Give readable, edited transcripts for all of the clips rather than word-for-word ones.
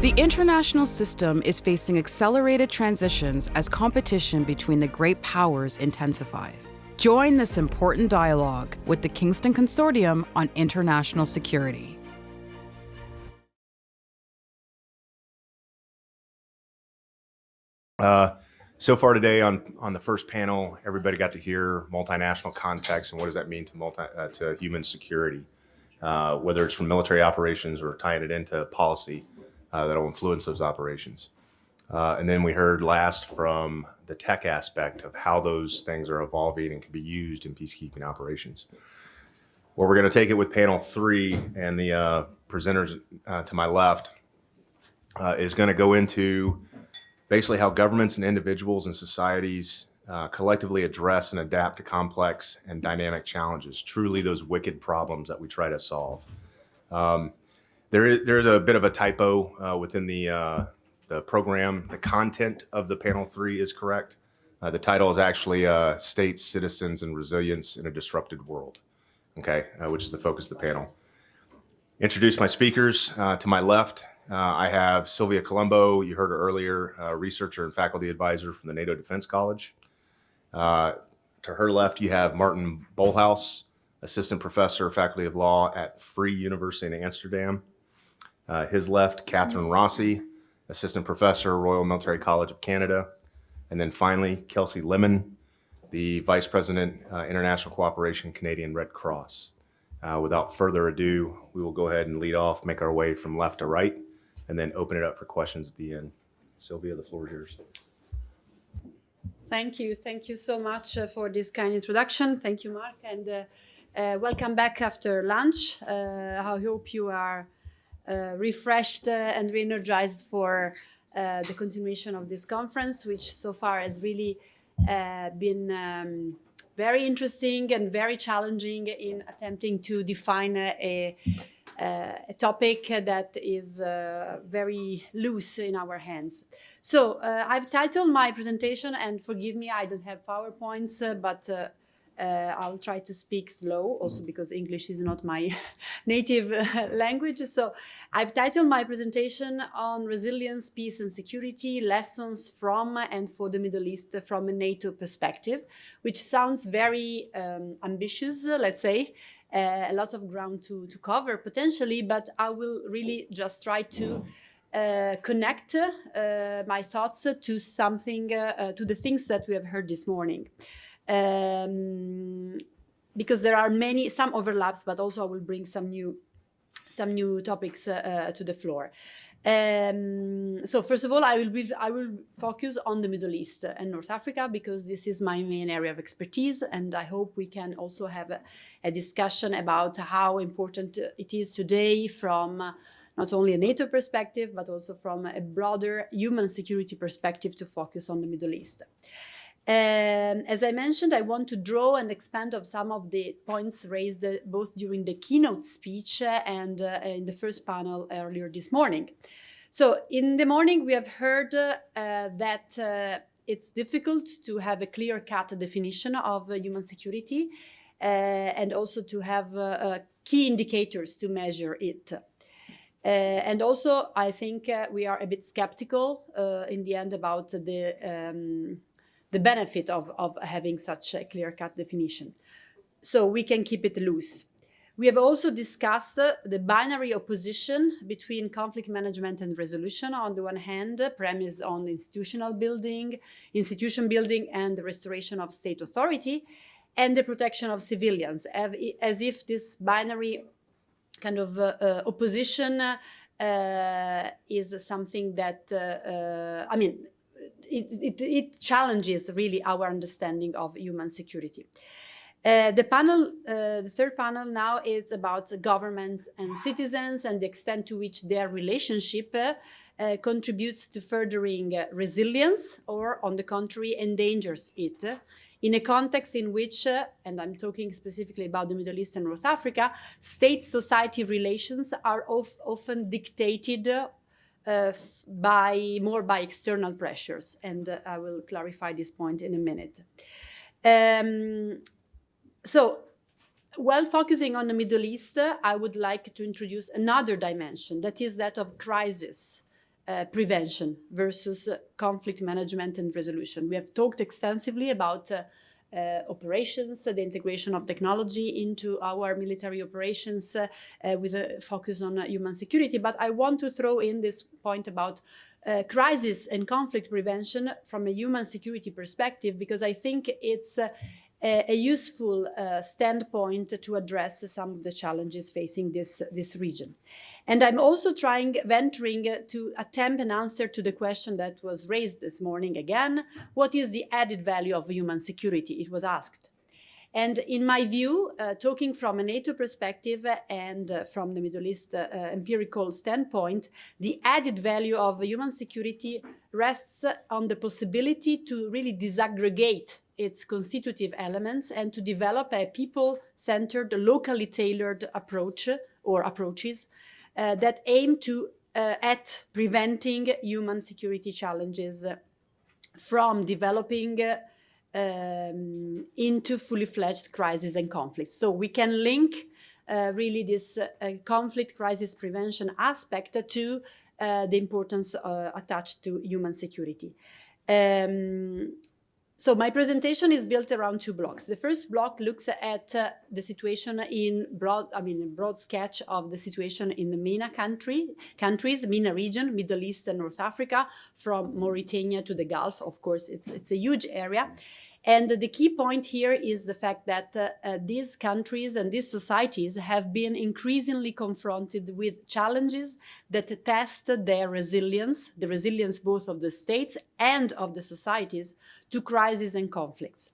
The international system is facing accelerated transitions as competition between the great powers intensifies. Join this important dialogue with the Kingston Consortium on International Security. So far today on the first panel, everybody got to hear multinational context and what does that mean to human security, whether it's from military operations or tying it into policy that'll influence those operations. And then we heard last from the tech aspect of how those things are evolving and can be used in peacekeeping operations. Well, we're going to take it with panel 3, and the presenters to my left is going to go into basically how governments and individuals and societies collectively address and adapt to complex and dynamic challenges, truly those wicked problems that we try to solve. There's a bit of a typo within the program. The content of the panel 3 is correct. The title is actually States, Citizens, and Resilience in a Disrupted World, okay, which is the focus of the panel. Introduce my speakers. To my left, I have Silvia Colombo. You heard her earlier, researcher and faculty advisor from the NATO Defense College. To her left, you have Maarten Bolhuis, assistant professor, faculty of law at Free University in Amsterdam. His left, Katherine Rossy, assistant professor, Royal Military College of Canada. And then finally, Kelsey, the vice president, international cooperation, Canadian Red Cross. Without further ado, we will go ahead and lead off, make our way from left to right, and then open it up for questions at the end. Silvia, the floor is yours. Thank you. Thank you so much for this kind introduction. Thank you, Mark, and welcome back after lunch. I hope you are refreshed and re-energized for the continuation of this conference, which so far has really been very interesting and very challenging in attempting to define a topic that is very loose in our hands. So I've titled my presentation, and forgive me, I don't have PowerPoints, but I'll try to speak slow, also because English is not my native language. So I've titled my presentation on resilience, peace and security, lessons from and for the Middle East from a NATO perspective, which sounds very ambitious, let's say, a lot of ground to cover potentially, but I will really just try to connect my thoughts to something, to the things that we have heard this morning. Because there are some overlaps, but also I will bring some new topics to the floor. So first of all, I will focus on the Middle East and North Africa, because this is my main area of expertise, and I hope we can also have a discussion about how important it is today from not only a NATO perspective, but also from a broader human security perspective to focus on the Middle East. As I mentioned, I want to draw and expand on some of the points raised both during the keynote speech and in the first panel earlier this morning. So in the morning, we have heard that it's difficult to have a clear-cut definition of human security and also to have key indicators to measure it. And also, I think we are a bit skeptical in the end about the benefit of having such a clear-cut definition. So we can keep it loose. We have also discussed the binary opposition between conflict management and resolution on the one hand, premised on institution building and the restoration of state authority, and the protection of civilians, as if this binary kind of opposition is something that, it challenges really our understanding of human security. The third panel now is about governments and citizens and the extent to which their relationship contributes to furthering resilience or, on the contrary, endangers it, in a context in which, and I'm talking specifically about the Middle East and North Africa, state-society relations are often dictated by external pressures, and I will clarify this point in a minute. So, while focusing on the Middle East, I would like to introduce another dimension, that is that of crisis prevention versus conflict management and resolution. We have talked extensively about operations, the integration of technology into our military operations with a focus on human security. But I want to throw in this point about crisis and conflict prevention from a human security perspective, because I think it's a useful standpoint to address some of the challenges facing this region. And I'm also venturing to attempt an answer to the question that was raised this morning again: what is the added value of human security? It was asked. And in my view, talking from a NATO perspective and from the Middle East empirical standpoint, the added value of human security rests on the possibility to really disaggregate its constitutive elements and to develop a people-centered, locally tailored approach or approaches that aim at preventing human security challenges from developing into fully fledged crises and conflicts. So we can link really this conflict crisis prevention aspect to the importance attached to human security. So my presentation is built around two blocks. The first block looks at the situation a broad sketch of the situation in the MENA countries, MENA region, Middle East and North Africa, from Mauritania to the Gulf. Of course, it's a huge area. And the key point here is the fact that these countries and these societies have been increasingly confronted with challenges that test their resilience, the resilience both of the states and of the societies to crises and conflicts.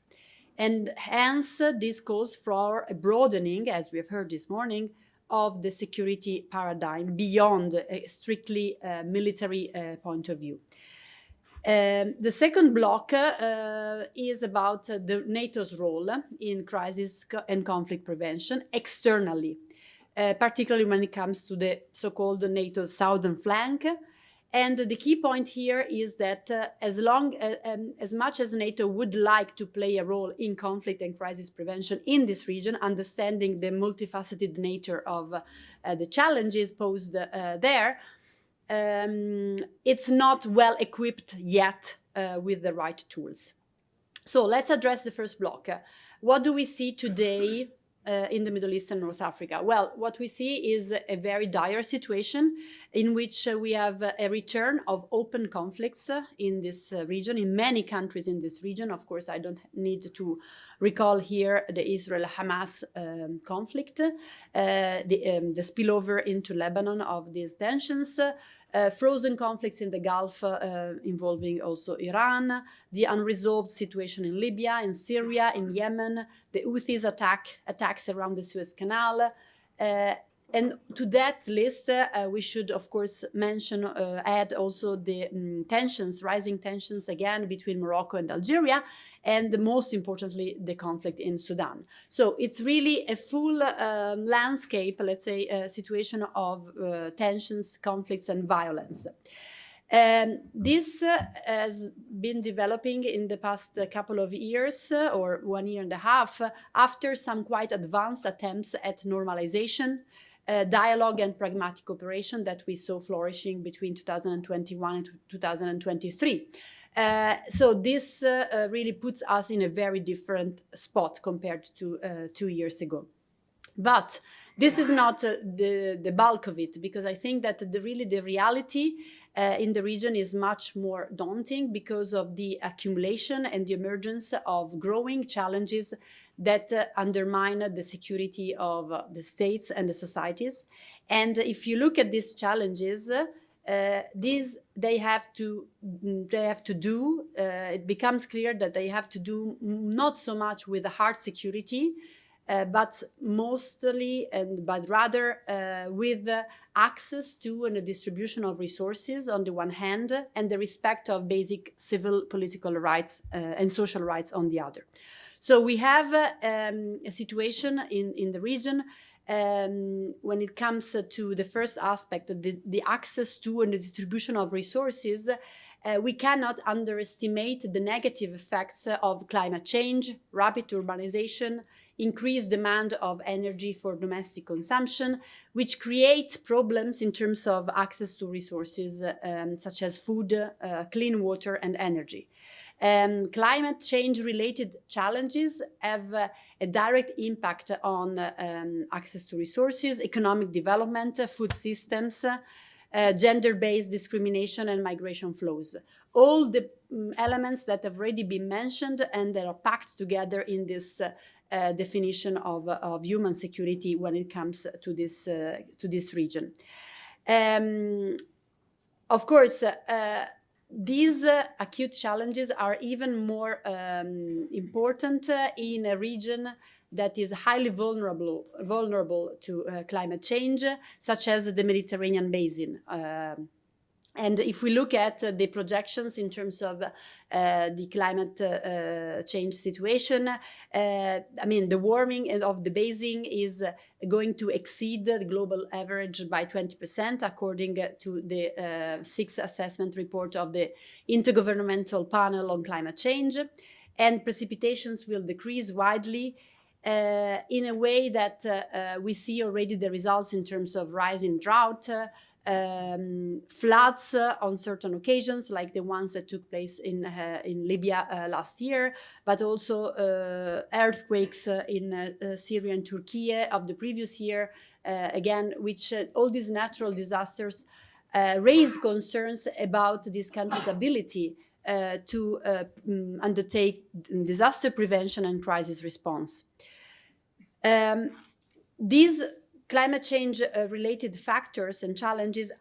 And hence, this calls for a broadening, as we have heard this morning, of the security paradigm beyond a strictly military point of view. The second block is about the NATO's role in crisis and conflict prevention externally, particularly when it comes to the so-called NATO's southern flank. And the key point here is that as much as NATO would like to play a role in conflict and crisis prevention in this region, understanding the multifaceted nature of the challenges posed there, it's not well equipped yet with the right tools. So let's address the first block. What do we see today in the Middle East and North Africa? Well, what we see is a very dire situation in which we have a return of open conflicts in this region, in many countries in this region. Of course, I don't need to recall here the Israel-Hamas conflict, the spillover into Lebanon of these tensions, frozen conflicts in the Gulf involving also Iran, the unresolved situation in Libya, in Syria, in Yemen, the Houthis attacks around the Suez Canal. And to that list, we should, of course, add also the rising tensions again between Morocco and Algeria, and most importantly, the conflict in Sudan. So it's really a full landscape, let's say, a situation of tensions, conflicts, and violence. This has been developing in the past couple of years, or 1 year and a half, after some quite advanced attempts at normalization, dialogue and pragmatic cooperation that we saw flourishing between 2021 and 2023. So this really puts us in a very different spot compared to 2 years ago. But this is not the bulk of it, because I think that the reality in the region is much more daunting because of the accumulation and the emergence of growing challenges that undermine the security of the states and the societies. And if you look at these challenges, it becomes clear that they have to do not so much with the hard security, but rather with access to and a distribution of resources on the one hand, and the respect of basic civil, political rights and social rights on the other. So we have a situation in the region when it comes to the first aspect, the access to and the distribution of resources. We cannot underestimate the negative effects of climate change, rapid urbanization, increased demand of energy for domestic consumption, which creates problems in terms of access to resources such as food, clean water, and energy. Climate change related challenges have a direct impact on access to resources, economic development, food systems, gender-based discrimination, and migration flows. All the elements that have already been mentioned and that are packed together in this definition of human security when it comes to this region. Of course, these acute challenges are even more important in a region that is highly vulnerable to climate change, such as the Mediterranean basin. And if we look at the projections in terms of the climate change situation, I mean, the warming of the basin is going to exceed the global average by 20%, according to the sixth assessment report of the Intergovernmental Panel on Climate Change. And precipitations will decrease widely in a way that we see already the results in terms of rising drought, floods on certain occasions, like the ones that took place in Libya last year, but also earthquakes in Syria and Turkey of the previous year, again, which all these natural disasters raised concerns about this country's ability to undertake disaster prevention and crisis response. These climate change related factors and challenges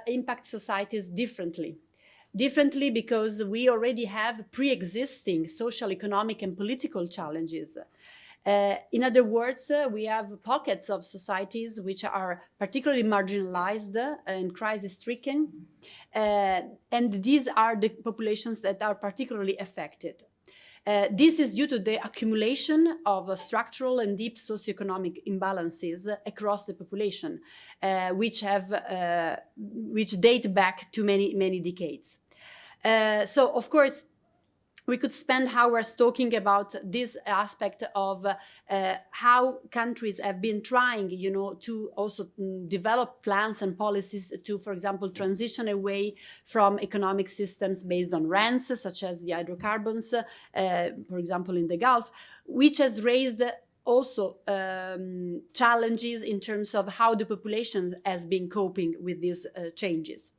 impact societies differently because we already have pre-existing social, economic, and political challenges. In other words, we have pockets of societies which are particularly marginalized and crisis-stricken, and these are the populations that are particularly affected. This is due to the accumulation of structural and deep socioeconomic imbalances across the population, which date back to many decades. So, of course, we could spend hours talking about this aspect of how countries have been trying, to also develop plans and policies to, for example, transition away from economic systems based on rents, such as the hydrocarbons, for example, in the Gulf, which has raised also challenges in terms of how the population has been coping with these changes.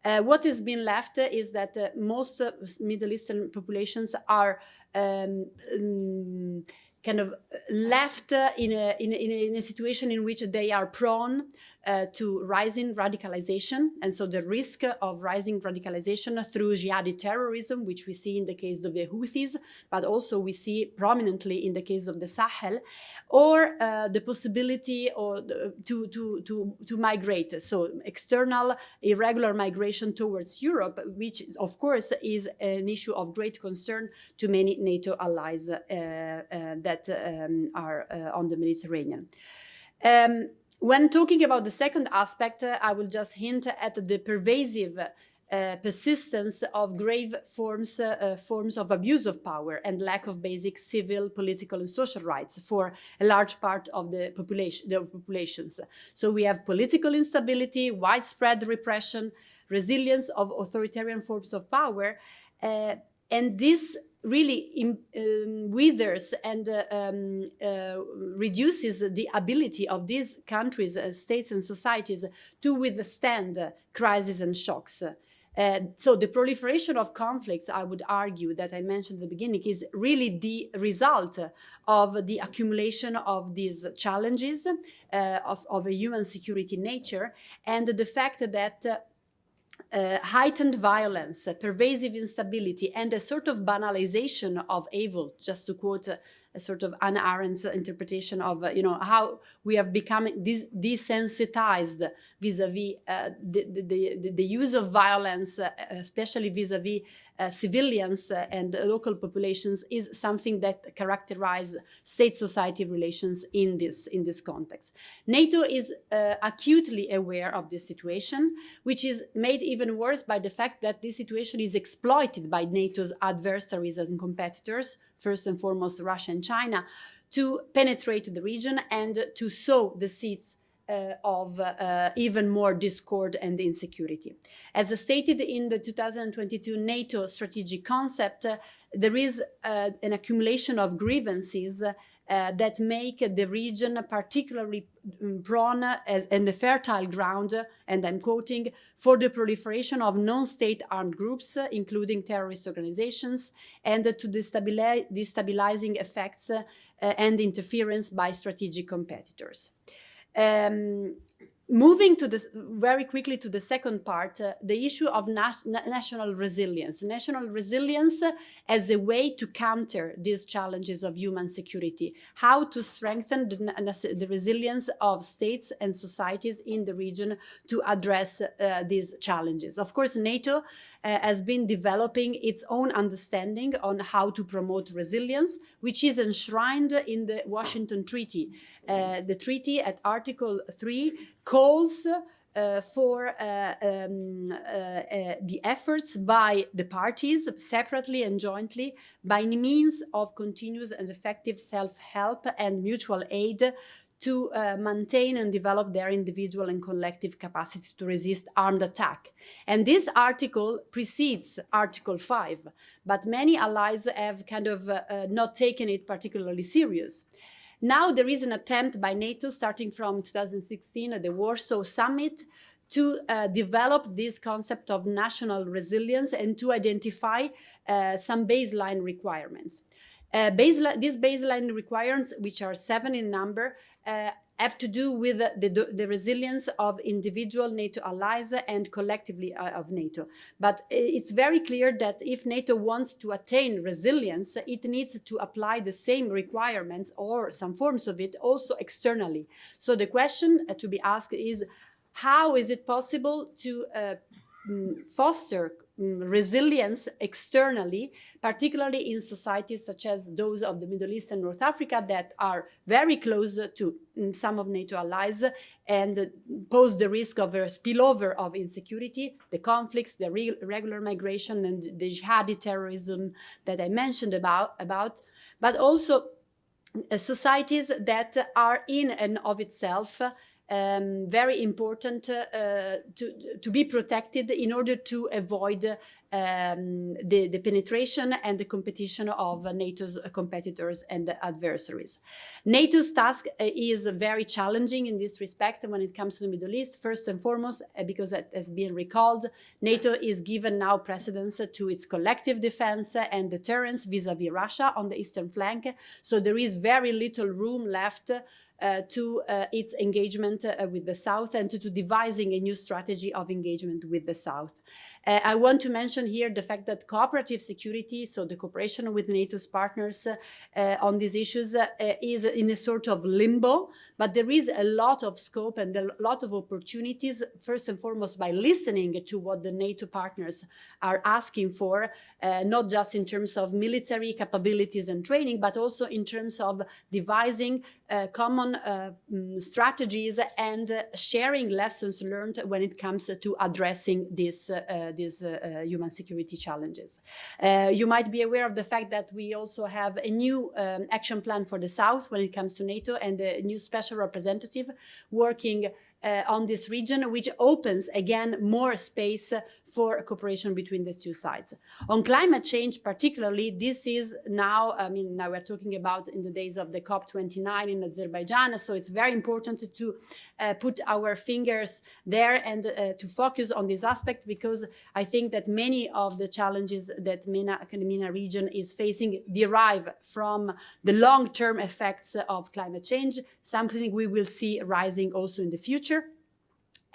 What has been left is that most Middle Eastern populations are kind of left in a situation in which they are prone to rising radicalization. And so the risk of rising radicalization through jihadi terrorism, which we see in the case of the Houthis, but also we see prominently in the case of the Sahel, or the possibility to migrate. So external irregular migration towards Europe, which of course is an issue of great concern to many NATO allies that are on the Mediterranean. When talking about the second aspect, I will just hint at the pervasive persistence of grave forms of abuse of power and lack of basic civil, political, and social rights for a large part of the populations. So we have political instability, widespread repression, resilience of authoritarian forms of power, and this really withers and reduces the ability of these countries, states and societies to withstand crises and shocks. So the proliferation of conflicts, I would argue, that I mentioned at the beginning, is really the result of the accumulation of these challenges of a human security nature, and the fact that heightened violence, pervasive instability, and a sort of banalization of evil, just to quote a sort of Hannah Arendt's interpretation of how we have become desensitized vis-a-vis the use of violence, especially vis-a-vis civilians and local populations, is something that characterizes state-society relations in this context. NATO is acutely aware of this situation, which is made even worse by the fact that this situation is exploited by NATO's adversaries and competitors, first and foremost Russia and China, to penetrate the region and to sow the seeds of even more discord and insecurity. As stated in the 2022 NATO strategic concept, there is an accumulation of grievances that make the region particularly prone and a fertile ground, and I'm quoting, for the proliferation of non-state armed groups, including terrorist organizations, and to destabilizing effects and interference by strategic competitors. Moving to this very quickly to the second part, the issue of national resilience. National resilience as a way to counter these challenges of human security. How to strengthen the resilience of states and societies in the region to address these challenges. Of course, NATO has been developing its own understanding on how to promote resilience, which is enshrined in the Washington Treaty. The treaty at Article 3 calls for the efforts by the parties separately and jointly by means of continuous and effective self-help and mutual aid to maintain and develop their individual and collective capacity to resist armed attack. And this article precedes Article 5, but many allies have kind of not taken it particularly serious. Now there is an attempt by NATO starting from 2016 at the Warsaw Summit to develop this concept of national resilience and to identify some baseline requirements. These baseline requirements, which are 7 in number, have to do with the resilience of individual NATO allies and collectively of NATO. But it's very clear that if NATO wants to attain resilience, it needs to apply the same requirements or some forms of it also externally. So the question to be asked is, how is it possible to foster resilience externally, particularly in societies such as those of the Middle East and North Africa that are very close to some of NATO allies and pose the risk of a spillover of insecurity, the conflicts, the irregular migration and the jihadi terrorism that I mentioned about, but also societies that are in and of itself very important to be protected in order to avoid the penetration and the competition of NATO's competitors and adversaries. NATO's task is very challenging in this respect when it comes to the Middle East, first and foremost, because it has been recalled, NATO is given now precedence to its collective defense and deterrence vis-à-vis Russia on the eastern flank. So there is very little room left to its engagement with the South and to devising a new strategy of engagement with the South. I want to mention here the fact that cooperative security, so the cooperation with NATO's partners on these issues is in a sort of limbo, but there is a lot of scope and a lot of opportunities, first and foremost by listening to what the NATO partners are asking for, not just in terms of military capabilities and training, but also in terms of devising common strategies and sharing lessons learned when it comes to addressing these human security challenges. You might be aware of the fact that we also have a new action plan for the South when it comes to NATO and a new special representative working on this region, which opens again more space for cooperation between the two sides. On climate change particularly, this is now, now we're talking about in the days of the COP29 in Azerbaijan, so it's very important to put our fingers there and to focus on this aspect, because I think that many of the challenges that MENA region is facing derive from the long-term effects of climate change, something we will see rising also in the future.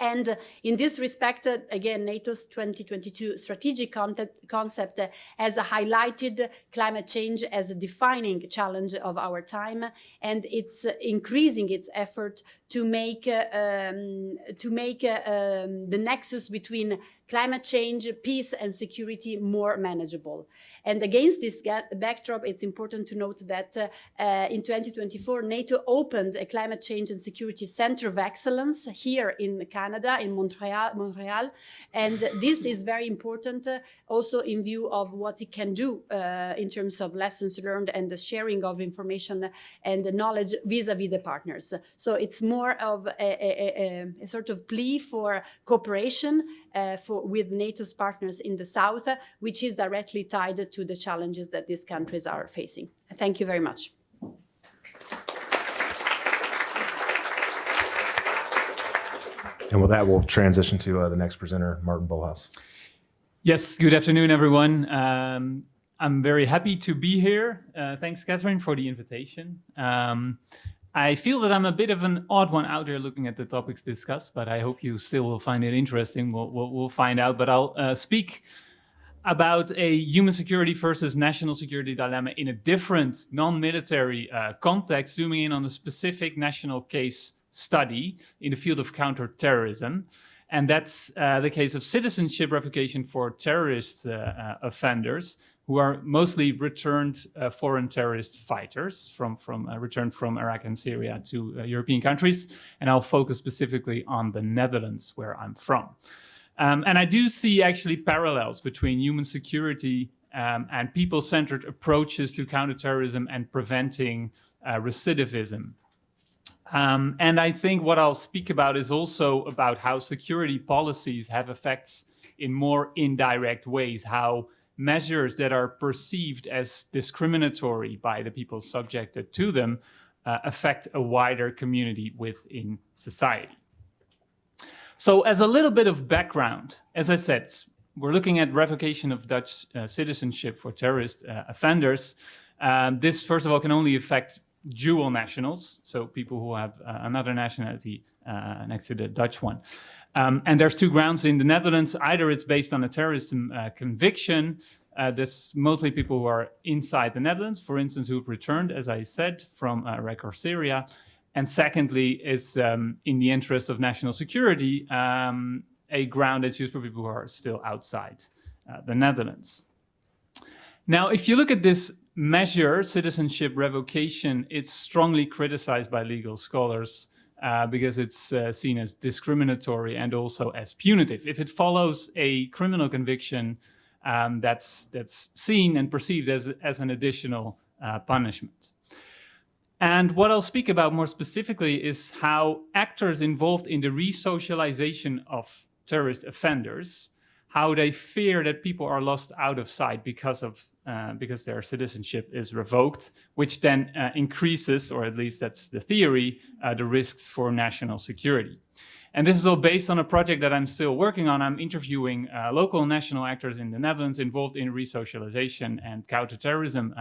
And in this respect, again, NATO's 2022 strategic concept has highlighted climate change as a defining challenge of our time, and it's increasing its effort to make the nexus between climate change, peace and security more manageable. And against this backdrop, it's important to note that in 2024, NATO opened a climate change and security center of excellence here in Canada, Canada, in Montreal. And this is very important also in view of what it can do in terms of lessons learned and the sharing of information and the knowledge vis-a-vis the partners. So it's more of a sort of plea for cooperation with NATO's partners in the South, which is directly tied to the challenges that these countries are facing. Thank you very much. And with that, we'll transition to the next presenter, Maarten Bolhuis. Yes, good afternoon, everyone. I'm very happy to be here. Thanks, Katherine, for the invitation. I feel that I'm a bit of an odd one out there looking at the topics discussed, but I hope you still will find it interesting. We'll find out, but I'll speak about a human security versus national security dilemma in a different non-military context, zooming in on a specific national case study in the field of counterterrorism. And that's the case of citizenship revocation for terrorist offenders who are mostly returned foreign terrorist fighters returned from Iraq and Syria to European countries. And I'll focus specifically on the Netherlands, where I'm from. And I do see actually parallels between human security and people-centered approaches to counterterrorism and preventing recidivism. And I think what I'll speak about is also about how security policies have effects in more indirect ways, how measures that are perceived as discriminatory by the people subjected to them affect a wider community within society. So as a little bit of background, as I said, we're looking at revocation of Dutch citizenship for terrorist offenders. This, first of all, can only affect dual nationals, so people who have another nationality next to the Dutch one. And there's two grounds in the Netherlands. Either it's based on a terrorism conviction. There's mostly people who are inside the Netherlands, for instance, who've returned, as I said, from Iraq or Syria. And secondly, is in the interest of national security, a ground that's used for people who are still outside the Netherlands. Now, if you look at this measure, citizenship revocation, it's strongly criticized by legal scholars because it's seen as discriminatory and also as punitive. If it follows a criminal conviction, that's seen and perceived as an additional punishment. And what I'll speak about more specifically is how actors involved in the resocialization of terrorist offenders, how they fear that people are lost out of sight because their citizenship is revoked, which then increases, or at least that's the theory, the risks for national security. And this is all based on a project that I'm still working on. I'm interviewing local and national actors in the Netherlands involved in resocialization and counterterrorism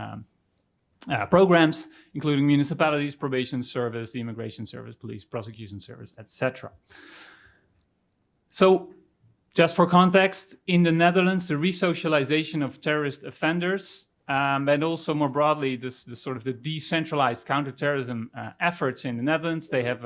programs, including municipalities, probation service, the immigration service, police, prosecution service, etc. So, just for context, in the Netherlands, the resocialization of terrorist offenders and also more broadly, the sort of the decentralized counterterrorism efforts in the Netherlands, they have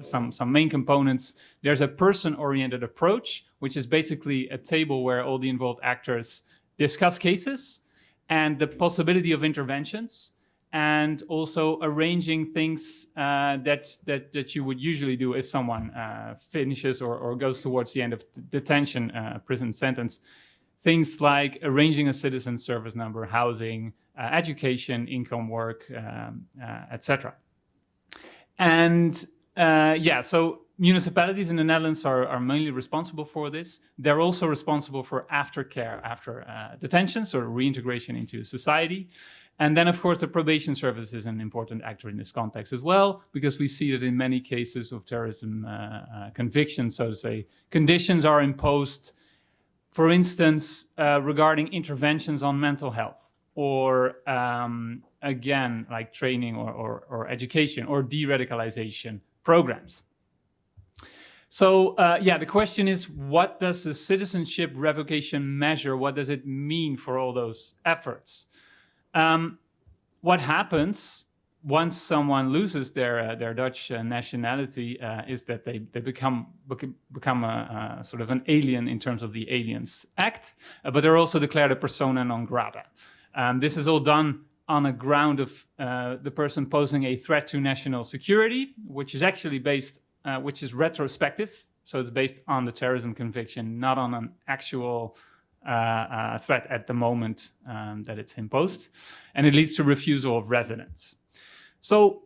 some main components. There's a person-oriented approach, which is basically a table where all the involved actors discuss cases and the possibility of interventions, and also arranging things that you would usually do if someone finishes or goes towards the end of detention, prison sentence. Things like arranging a citizen service number, housing, education, income, work, etc. And so municipalities in the Netherlands are mainly responsible for this. They're also responsible for aftercare after detention, so reintegration into society. And then, of course, the probation service is an important actor in this context as well, because we see that in many cases of terrorism convictions, so to say, conditions are imposed, for instance, regarding interventions on mental health, or again, like training or education or de-radicalization programs. So the question is, what does the citizenship revocation measure? What does it mean for all those efforts? What happens once someone loses their Dutch nationality is that they become a sort of an alien in terms of the Aliens Act, but they're also declared a persona non grata. This is all done on a ground of the person posing a threat to national security, which is actually which is retrospective. So it's based on the terrorism conviction, not on an actual threat at the moment that it's imposed. And it leads to refusal of residence. So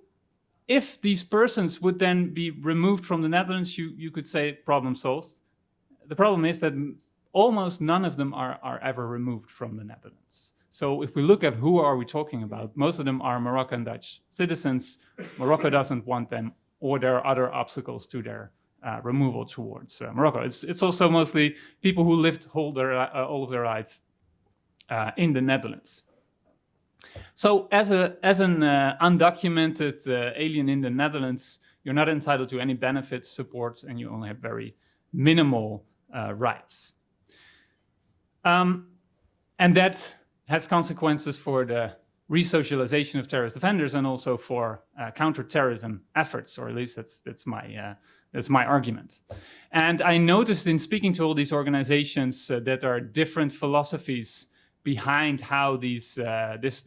if these persons would then be removed from the Netherlands, you could say problem solved. The problem is that almost none of them are ever removed from the Netherlands. So if we look at who are we talking about, most of them are Moroccan Dutch citizens. Morocco doesn't want them, or there are other obstacles to their removal towards Morocco. It's also mostly people who lived all of their life in the Netherlands. So as an undocumented alien in the Netherlands, you're not entitled to any benefits, support, and you only have very minimal rights. And that has consequences for the resocialization of terrorist offenders and also for counterterrorism efforts, or at least that's my argument. And I noticed in speaking to all these organizations that there are different philosophies behind how this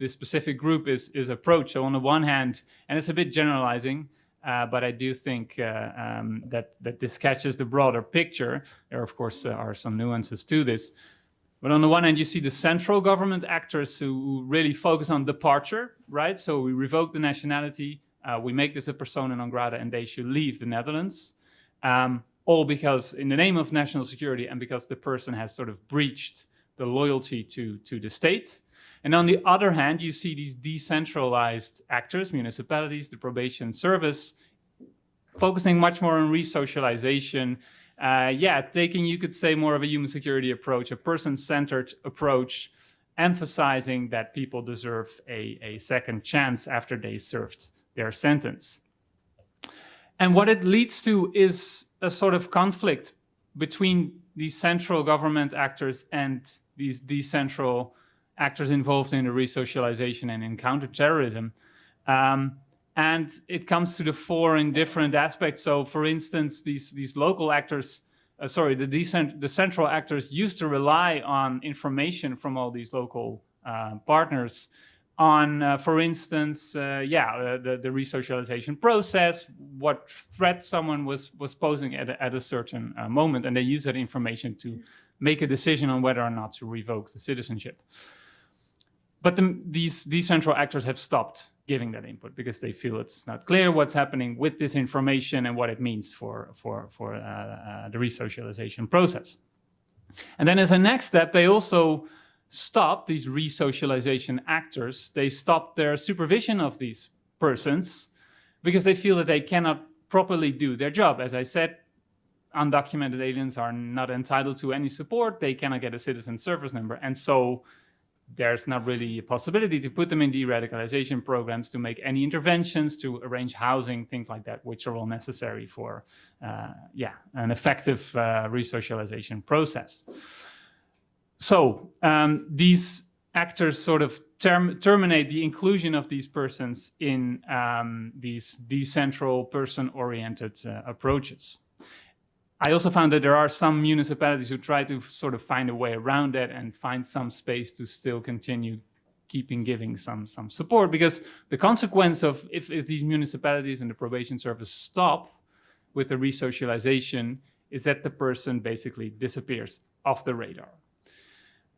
specific group is approached. So on the one hand, and it's a bit generalizing, but I do think that this catches the broader picture. There, of course, are some nuances to this. But on the one hand, you see the central government actors who really focus on departure, right? So we revoke the nationality, we make this a persona non grata, and they should leave the Netherlands. All because in the name of national security and because the person has sort of breached the loyalty to the state. And on the other hand, you see these decentralized actors, municipalities, the probation service, focusing much more on resocialization. Taking, you could say, more of a human security approach, a person-centered approach, emphasizing that people deserve a second chance after they served their sentence. And what it leads to is a sort of conflict between these central government actors and these decentral actors involved in the resocialization and in counterterrorism. And it comes to the fore in different aspects. So, for instance, these local actors, the central actors used to rely on information from all these local partners on, for instance, the resocialization process, what threat someone was posing at a certain moment, and they use that information to make a decision on whether or not to revoke the citizenship. But these decentral actors have stopped giving that input because they feel it's not clear what's happening with this information and what it means for the resocialization process. And then as a next step, they also stopped, these resocialization actors, they stopped their supervision of these persons because they feel that they cannot properly do their job. As I said, undocumented aliens are not entitled to any support. They cannot get a citizen service number. And so there's not really a possibility to put them in de-radicalization programs, to make any interventions, to arrange housing, things like that, which are all necessary for an effective resocialization process. So these actors sort of terminate the inclusion of these persons in these decentral, person-oriented approaches. I also found that there are some municipalities who try to sort of find a way around that and find some space to still continue giving some support, because the consequence of if these municipalities and the probation service stop with the resocialization is that the person basically disappears off the radar.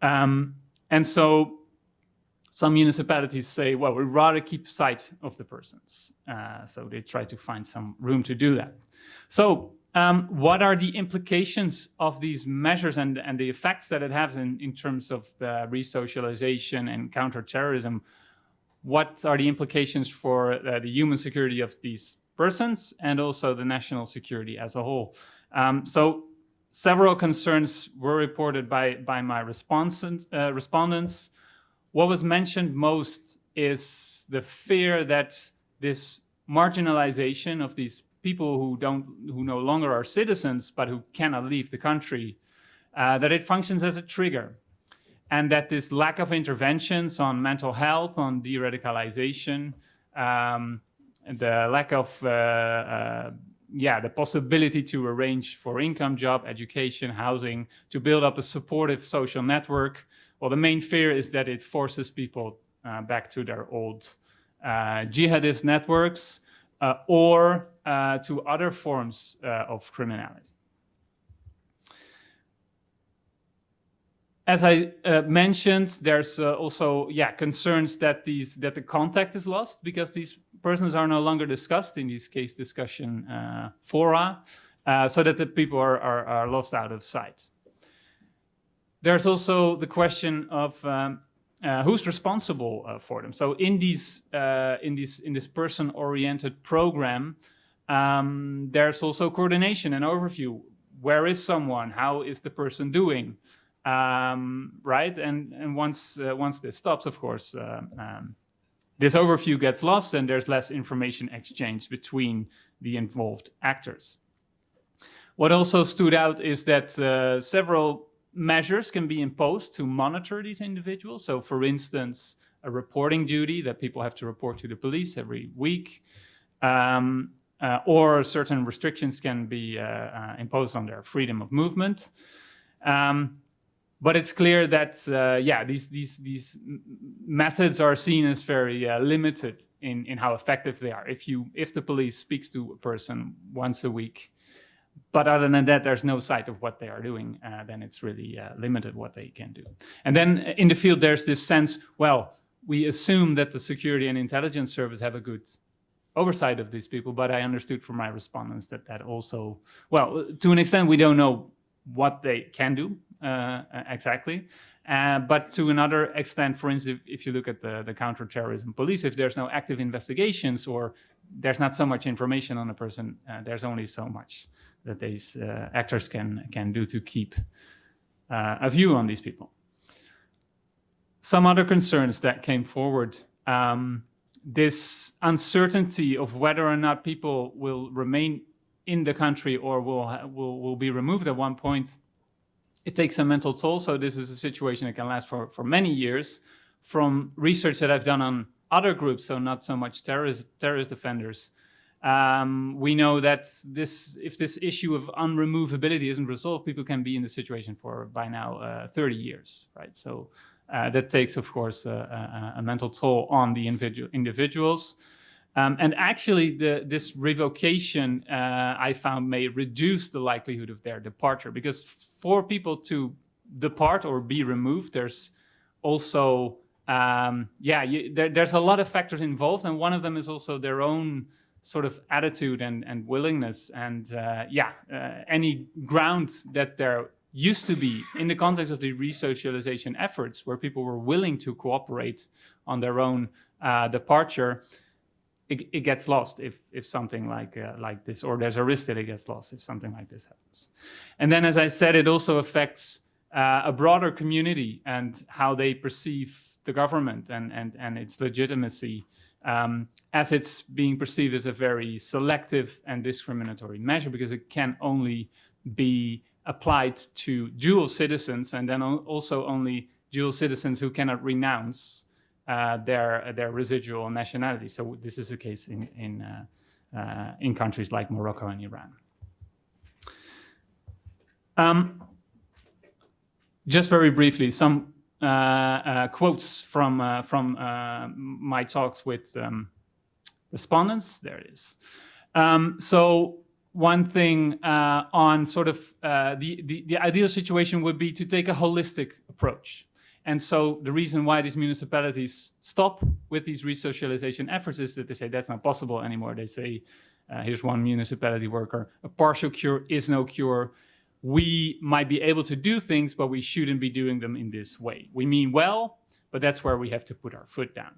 And so some municipalities say, well, we'd rather keep sight of the persons. So they try to find some room to do that. So what are the implications of these measures and the effects that it has in terms of the resocialization and counterterrorism? What are the implications for the human security of these persons and also the national security as a whole? So several concerns were reported by my respondents. What was mentioned most is the fear that this marginalization of these people who no longer are citizens but who cannot leave the country, that it functions as a trigger, and that this lack of interventions on mental health, on de-radicalization, the lack of the possibility to arrange for income, job, education, housing, to build up a supportive social network. Well, the main fear is that it forces people back to their old jihadist networks or to other forms of criminality. As I mentioned, there's also concerns that the contact is lost because these persons are no longer discussed in these case discussion fora, so that the people are lost out of sight. There's also the question of who's responsible for them. So in this person-oriented program, there's also coordination and overview. Where is someone? How is the person doing? Right? And once this stops, of course, this overview gets lost and there's less information exchange between the involved actors. What also stood out is that several measures can be imposed to monitor these individuals. So, for instance, a reporting duty that people have to report to the police every week, or certain restrictions can be imposed on their freedom of movement. But it's clear that these methods are seen as very limited in how effective they are. If the police speaks to a person once a week, but other than that, there's no sight of what they are doing, then it's really limited what they can do. And then in the field, there's this sense, well, we assume that the security and intelligence service have a good oversight of these people, but I understood from my respondents that also, well, to an extent, we don't know what they can do exactly. But to another extent, for instance, if you look at the counterterrorism police, if there's no active investigations or there's not so much information on a person, there's only so much that these actors can do to keep a view on these people. Some other concerns that came forward, this uncertainty of whether or not people will remain in the country or will be removed at one point, it takes a mental toll. So this is a situation that can last for many years. From research that I've done on other groups, so not so much terrorist offenders, we know that if this issue of unremovability isn't resolved, people can be in the situation for by now 30 years, right? So that takes, of course, a mental toll on the individuals. And actually, this revocation, I found, may reduce the likelihood of their departure, because for people to depart or be removed, there's also, there's a lot of factors involved, and one of them is also their own sort of attitude and willingness, and any grounds that there used to be in the context of the resocialization efforts, where people were willing to cooperate on their own departure. It gets lost if something like this, or there's a risk that it gets lost if something like this happens. And then, as I said, it also affects a broader community and how they perceive the government and its legitimacy, as it's being perceived as a very selective and discriminatory measure, because it can only be applied to dual citizens, and then also only dual citizens who cannot renounce their residual nationality. So this is the case in countries like Morocco and Iran. Just very briefly, some quotes from my talks with respondents. There it is. So one thing on sort of the ideal situation would be to take a holistic approach. And so the reason why these municipalities stop with these resocialization efforts is that they say that's not possible anymore. They say, here's one municipality worker, a partial cure is no cure. We might be able to do things, but we shouldn't be doing them in this way. We mean well, but that's where we have to put our foot down.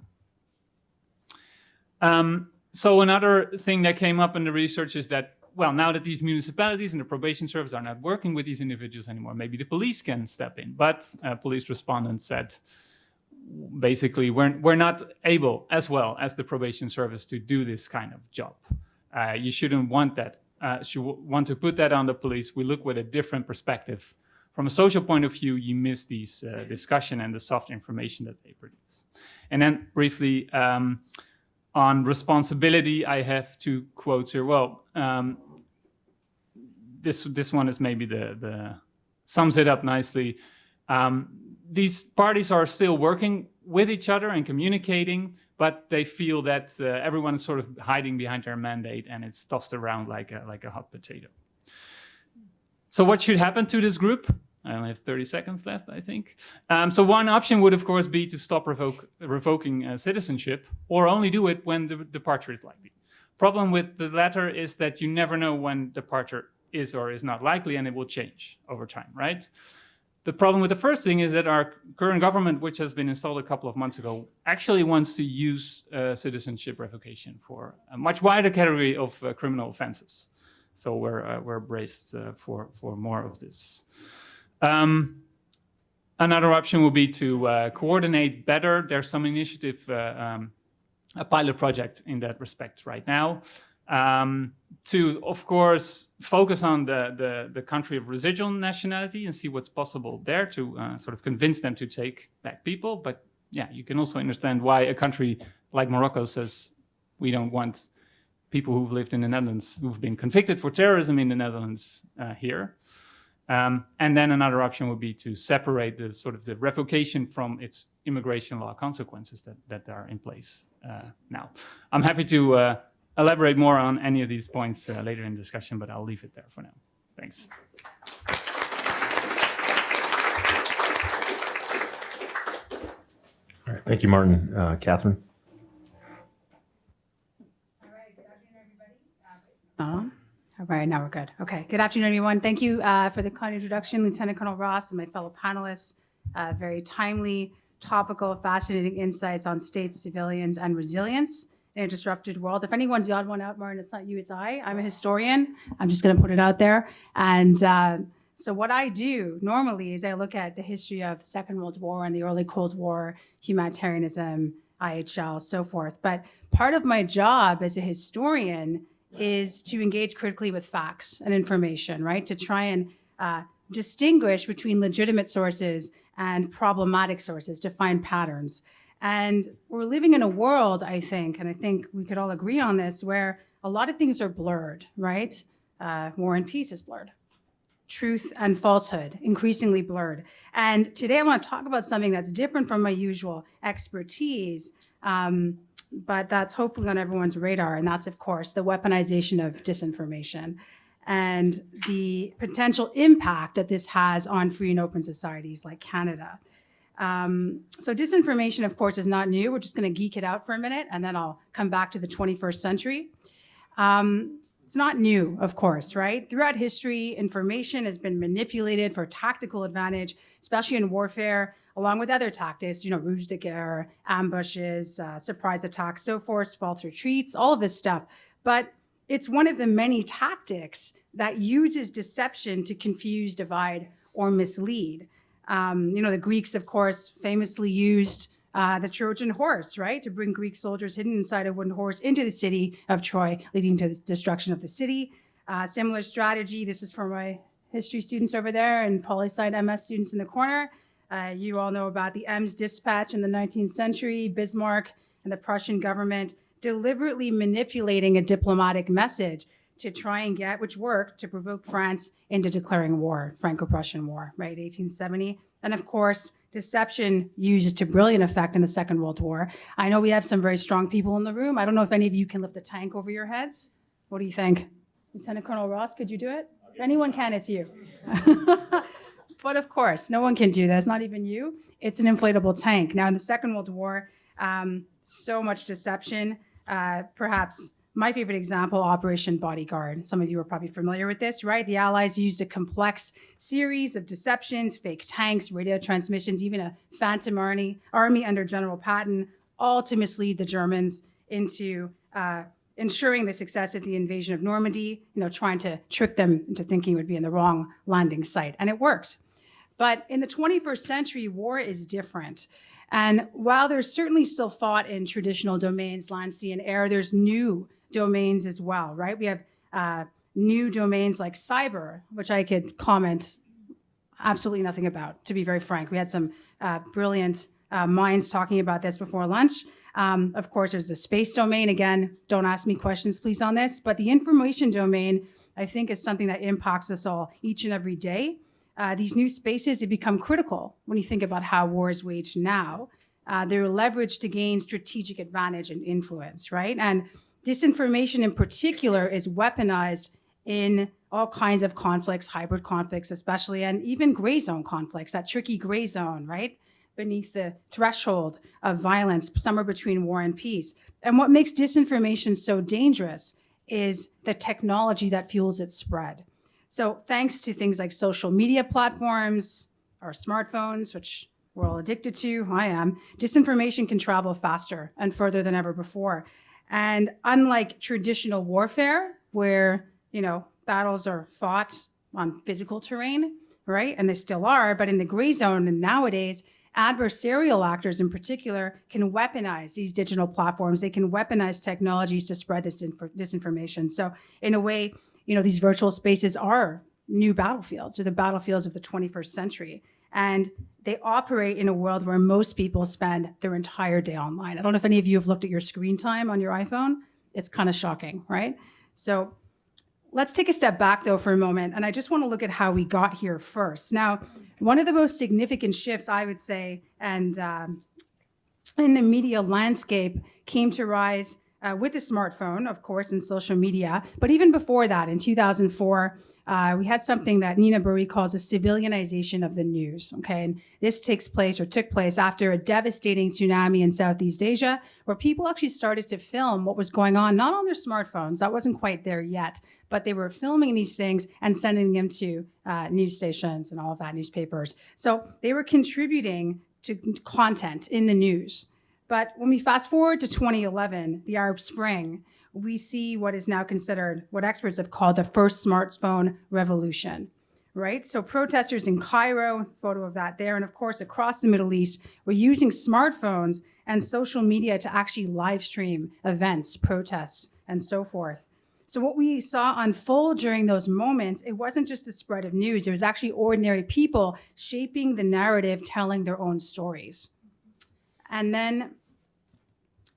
So another thing that came up in the research is that, well, now that these municipalities and the probation service are not working with these individuals anymore, maybe the police can step in. But police respondents said, basically, we're not able, as well as the probation service, to do this kind of job. You shouldn't want that. You want to put that on the police. We look with a different perspective. From a social point of view, you miss these discussion and the soft information that they produce. And then briefly, on responsibility, I have two quotes here. Well, this one is maybe the sums it up nicely. These parties are still working with each other and communicating, but they feel that everyone is sort of hiding behind their mandate and it's tossed around like a hot potato. So what should happen to this group? I only have 30 seconds left, I think. So one option would, of course, be to stop revoking citizenship, or only do it when the departure is likely. Problem with the latter is that you never know when departure is or is not likely, and it will change over time, right? The problem with the first thing is that our current government, which has been installed a couple of months ago, actually wants to use citizenship revocation for a much wider category of criminal offenses. So we're braced for more of this. Another option would be to coordinate better. There's some initiative, a pilot project in that respect right now, to, of course, focus on the country of residual nationality and see what's possible there to sort of convince them to take back people. But yeah, you can also understand why a country like Morocco says we don't want people who've lived in the Netherlands, who've been convicted for terrorism in the Netherlands here. And then another option would be to separate the sort of the revocation from its immigration law consequences that are in place now. I'm happy to elaborate more on any of these points later in the discussion, but I'll leave it there for now. Thanks. All right, thank you, Maarten. Katherine? All right, now we're good. Okay, good afternoon, everyone. Thank you for the kind introduction, Lieutenant Colonel Ross and my fellow panelists. Very timely, topical, fascinating insights on states, civilians, and resilience in a disrupted world. If anyone's the odd one out, Maarten, it's not you, it's I. I'm a historian. I'm just going to put it out there. And so what I do normally is I look at the history of the Second World War and the early Cold War, humanitarianism, IHL, so forth. But part of my job as a historian is to engage critically with facts and information, right? To try and distinguish between legitimate sources and problematic sources to find patterns. And we're living in a world, I think, and I think we could all agree on this, where a lot of things are blurred, right? War and peace is blurred. Truth and falsehood, increasingly blurred. And today I want to talk about something that's different from my usual expertise, but that's hopefully on everyone's radar, and that's, of course, the weaponization of disinformation and the potential impact that this has on free and open societies like Canada. So disinformation, of course, is not new. We're just going to geek it out for a minute, and then I'll come back to the 21st century. It's not new, of course, right? Throughout history, information has been manipulated for tactical advantage, especially in warfare, along with other tactics, rouge de guerre, ambushes, surprise attacks, so forth, false retreats, all of this stuff. But it's one of the many tactics that uses deception to confuse, divide, or mislead. The Greeks, of course, famously used the Trojan horse, right, to bring Greek soldiers hidden inside a wooden horse into the city of Troy, leading to the destruction of the city. Similar strategy, this is for my history students over there and poli-sci MS students in the corner. You all know about the Ems dispatch in the 19th century, Bismarck and the Prussian government deliberately manipulating a diplomatic message to try and get, which worked, to provoke France into declaring war, Franco-Prussian War, right, 1870. And of course, deception used to brilliant effect in the Second World War. I know we have some very strong people in the room. I don't know if any of you can lift a tank over your heads. What do you think? Lieutenant Colonel Ross, could you do it? If anyone can, it's you. But of course, no one can do that. It's not even you. It's an inflatable tank. Now, in the Second World War, so much deception. Perhaps my favorite example, Operation Bodyguard. Some of you are probably familiar with this, right? The Allies used a complex series of deceptions, fake tanks, radio transmissions, even a phantom army under General Patton, all to mislead the Germans into ensuring the success of the invasion of Normandy, trying to trick them into thinking it would be in the wrong landing site. And it worked. But in the 21st century, war is different. And while there's certainly still fought in traditional domains, land, sea, and air, there's new domains as well, right? We have new domains like cyber, which I could comment absolutely nothing about, to be very frank. We had some brilliant minds talking about this before lunch. Of course, there's the space domain. Again, don't ask me questions, please, on this. But the information domain, I think, is something that impacts us all each and every day. These new spaces have become critical when you think about how war is waged now. They're leveraged to gain strategic advantage and influence, right? And disinformation in particular is weaponized in all kinds of conflicts, hybrid conflicts especially, and even gray zone conflicts, that tricky gray zone, right? Beneath the threshold of violence, somewhere between war and peace. And what makes disinformation so dangerous is the technology that fuels its spread. So thanks to things like social media platforms, our smartphones, which we're all addicted to, I am, disinformation can travel faster and further than ever before. And unlike traditional warfare, where, battles are fought on physical terrain, right? And they still are, but in the gray zone, and nowadays, adversarial actors in particular can weaponize these digital platforms. They can weaponize technologies to spread this disinformation. So in a way, these virtual spaces are new battlefields, or the battlefields of the 21st century. And they operate in a world where most people spend their entire day online. I don't know if any of you have looked at your screen time on your iPhone. It's kind of shocking, right? So let's take a step back, though, for a moment. And I just want to look at how we got here first. Now, one of the most significant shifts, I would say, and in the media landscape came to rise with the smartphone, of course, and social media. But even before that, in 2004, we had something that Nina Burry calls a civilianization of the news, okay? And this took place after a devastating tsunami in Southeast Asia, where people actually started to film what was going on, not on their smartphones, that wasn't quite there yet, but they were filming these things and sending them to news stations and all of that, newspapers. So they were contributing to content in the news. But when we fast forward to 2011, the Arab Spring, we see what is now considered what experts have called the first smartphone revolution, right? So protesters in Cairo, photo of that there, and of course across the Middle East, were using smartphones and social media to actually live stream events, protests, and so forth. So what we saw unfold during those moments, it wasn't just the spread of news, it was actually ordinary people shaping the narrative, telling their own stories. And then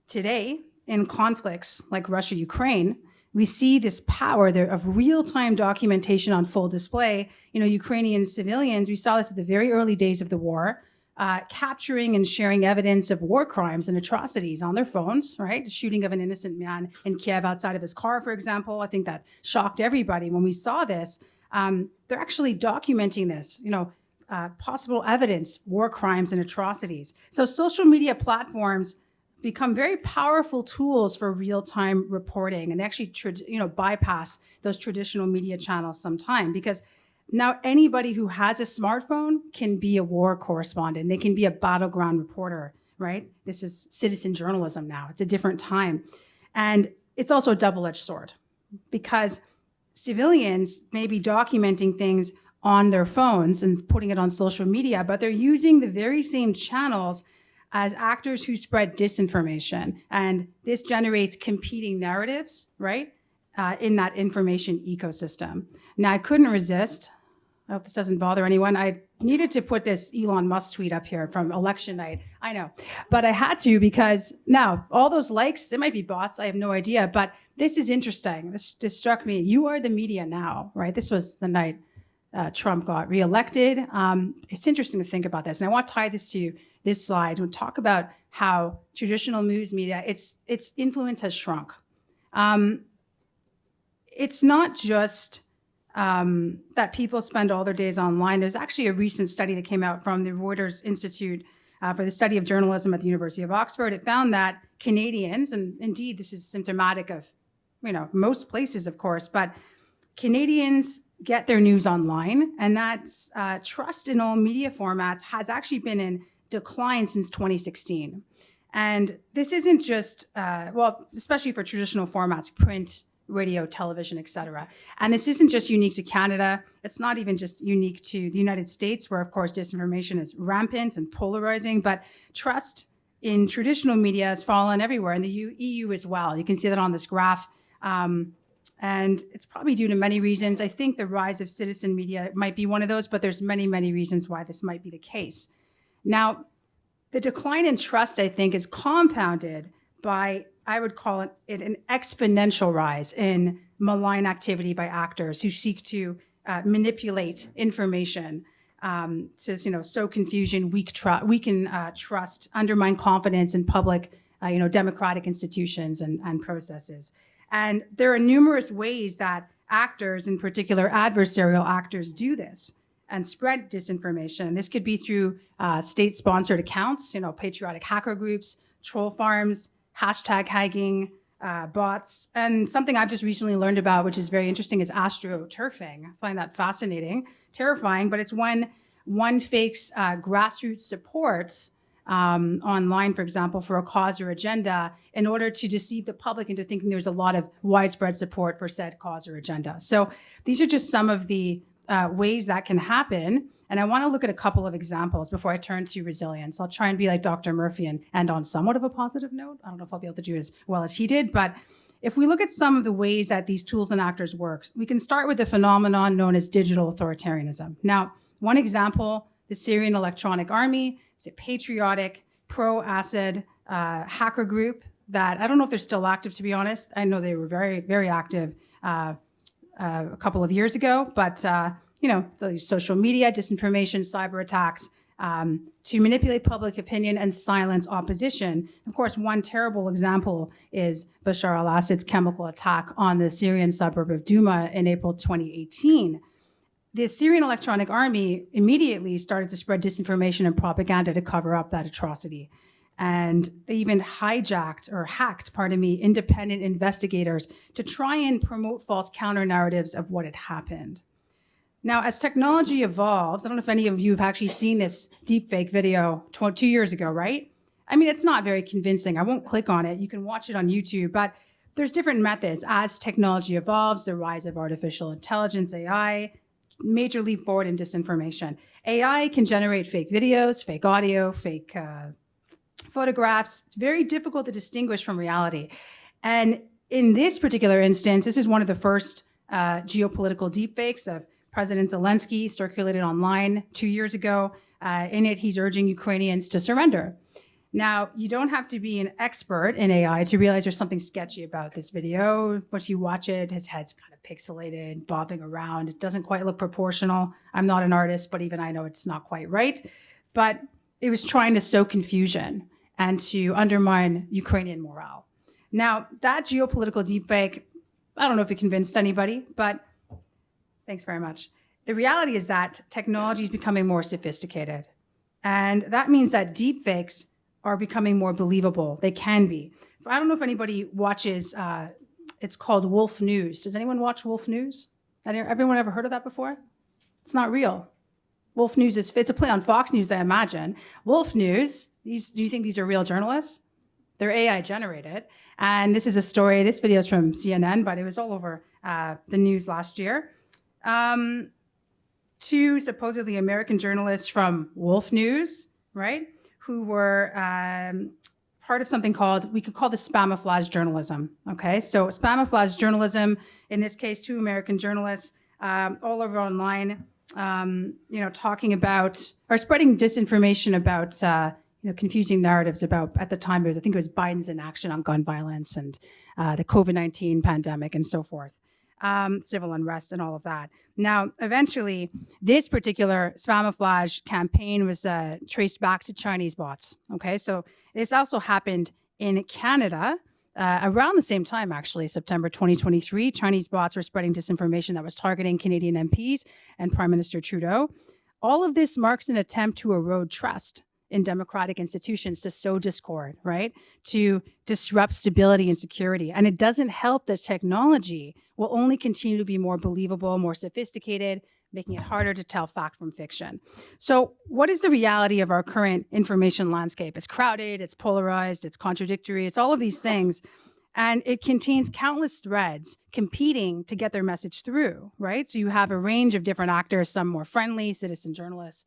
today, in conflicts like Russia-Ukraine, we see this power there of real-time documentation on full display. Ukrainian civilians, we saw this at the very early days of the war, capturing and sharing evidence of war crimes and atrocities on their phones, right? The shooting of an innocent man in Kiev outside of his car, for example. I think that shocked everybody when we saw this. They're actually documenting this, possible evidence, war crimes and atrocities. So social media platforms become very powerful tools for real-time reporting, and they actually bypass those traditional media channels sometime, because now anybody who has a smartphone can be a war correspondent. They can be a battleground reporter, right? This is citizen journalism now. It's a different time. And it's also a double-edged sword, because civilians may be documenting things on their phones and putting it on social media, but they're using the very same channels as actors who spread disinformation. And this generates competing narratives, right, in that information ecosystem. Now, I couldn't resist. I hope this doesn't bother anyone. I needed to put this Elon Musk tweet up here from election night. I know. But I had to, because now all those likes, it might be bots, I have no idea. But this is interesting. This struck me. You are the media now, right? This was the night Trump got reelected. It's interesting to think about this. And I want to tie this to this slide and talk about how traditional news media, its influence has shrunk. It's not just that people spend all their days online. There's actually a recent study that came out from the Reuters Institute for the Study of Journalism at the University of Oxford. It found that Canadians, and indeed this is symptomatic of most places, of course, but Canadians get their news online, and that trust in all media formats has actually been in decline since 2016. And this isn't just, especially for traditional formats, print, radio, television, et cetera. And this isn't just unique to Canada. It's not even just unique to the United States, where, of course, disinformation is rampant and polarizing, but trust in traditional media has fallen everywhere, in the EU as well. You can see that on this graph. And it's probably due to many reasons. I think the rise of citizen media might be one of those, but there's many, many reasons why this might be the case. Now, the decline in trust, I think, is compounded by, I would call it an exponential rise in malign activity by actors who seek to manipulate information, to sow confusion, weaken trust, undermine confidence in public, democratic institutions and processes. And there are numerous ways that actors, in particular adversarial actors, do this and spread disinformation. This could be through state-sponsored accounts, patriotic hacker groups, troll farms, hashtag hacking, bots, and something I've just recently learned about, which is very interesting, is astroturfing. I find that fascinating, terrifying, but it's when one fakes grassroots support online, for example, for a cause or agenda in order to deceive the public into thinking there's a lot of widespread support for said cause or agenda. So these are just some of the ways that can happen. And I want to look at a couple of examples before I turn to resilience. I'll try and be like Dr. Murphy and end on somewhat of a positive note. I don't know if I'll be able to do as well as he did, but if we look at some of the ways that these tools and actors work, we can start with the phenomenon known as digital authoritarianism. Now, one example, the Syrian Electronic Army, is a patriotic, pro-Assad hacker group that, I don't know if they're still active, to be honest. I know they were very, very active a couple of years ago, but they'll use social media, disinformation, cyber attacks to manipulate public opinion and silence opposition. Of course, one terrible example is Bashar al-Assad's chemical attack on the Syrian suburb of Douma in April 2018. The Syrian Electronic Army immediately started to spread disinformation and propaganda to cover up that atrocity. And they even hacked independent investigators to try and promote false counter-narratives of what had happened. Now, as technology evolves, I don't know if any of you have actually seen this deepfake video 2 years ago, right? I mean, it's not very convincing. I won't click on it. You can watch it on YouTube, but there's different methods. As technology evolves, the rise of artificial intelligence, AI, major leap forward in disinformation. AI can generate fake videos, fake audio, fake photographs. It's very difficult to distinguish from reality. And in this particular instance, this is one of the first geopolitical deepfakes of President Zelensky, circulated online 2 years ago. In it, he's urging Ukrainians to surrender. Now, you don't have to be an expert in AI to realize there's something sketchy about this video. Once you watch it, his head's kind of pixelated, bobbing around. It doesn't quite look proportional. I'm not an artist, but even I know it's not quite right. But it was trying to sow confusion and to undermine Ukrainian morale. Now, that geopolitical deepfake, I don't know if it convinced anybody, but thanks very much. The reality is that technology is becoming more sophisticated. And that means that deepfakes are becoming more believable. They can be. I don't know if anybody watches, it's called Wolf News. Does anyone watch Wolf News? Everyone ever heard of that before? It's not real. Wolf News it's a play on Fox News, I imagine. Wolf News, do you think these are real journalists? They're AI generated. And this is a story, this video is from CNN, but it was all over the news last year. Two supposedly American journalists from Wolf News, right, who were part of something called, we could call this spamiflage journalism, okay? So spamiflage journalism, in this case, two American journalists all over online, talking about, or spreading disinformation about, confusing narratives about, at the time, I think it was Biden's inaction on gun violence and the COVID-19 pandemic and so forth. Civil unrest and all of that. Now, eventually, this particular spamiflage campaign was traced back to Chinese bots. Okay, so this also happened in Canada around the same time, actually, September 2023. Chinese bots were spreading disinformation that was targeting Canadian MPs and Prime Minister Trudeau. All of this marks an attempt to erode trust in democratic institutions, to sow discord, right? To disrupt stability and security. And it doesn't help that technology will only continue to be more believable, more sophisticated, making it harder to tell fact from fiction. So what is the reality of our current information landscape? It's crowded, it's polarized, it's contradictory, it's all of these things. And it contains countless threads competing to get their message through, right? So you have a range of different actors, some more friendly, citizen journalists,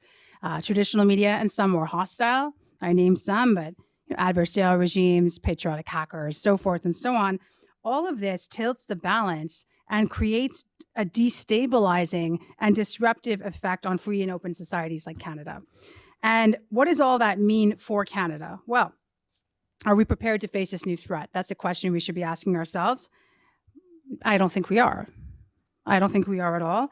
traditional media, and some more hostile. I named some, but adversarial regimes, patriotic hackers, so forth and so on. All of this tilts the balance and creates a destabilizing and disruptive effect on free and open societies like Canada. And what does all that mean for Canada? Well, are we prepared to face this new threat? That's a question we should be asking ourselves. I don't think we are. I don't think we are at all.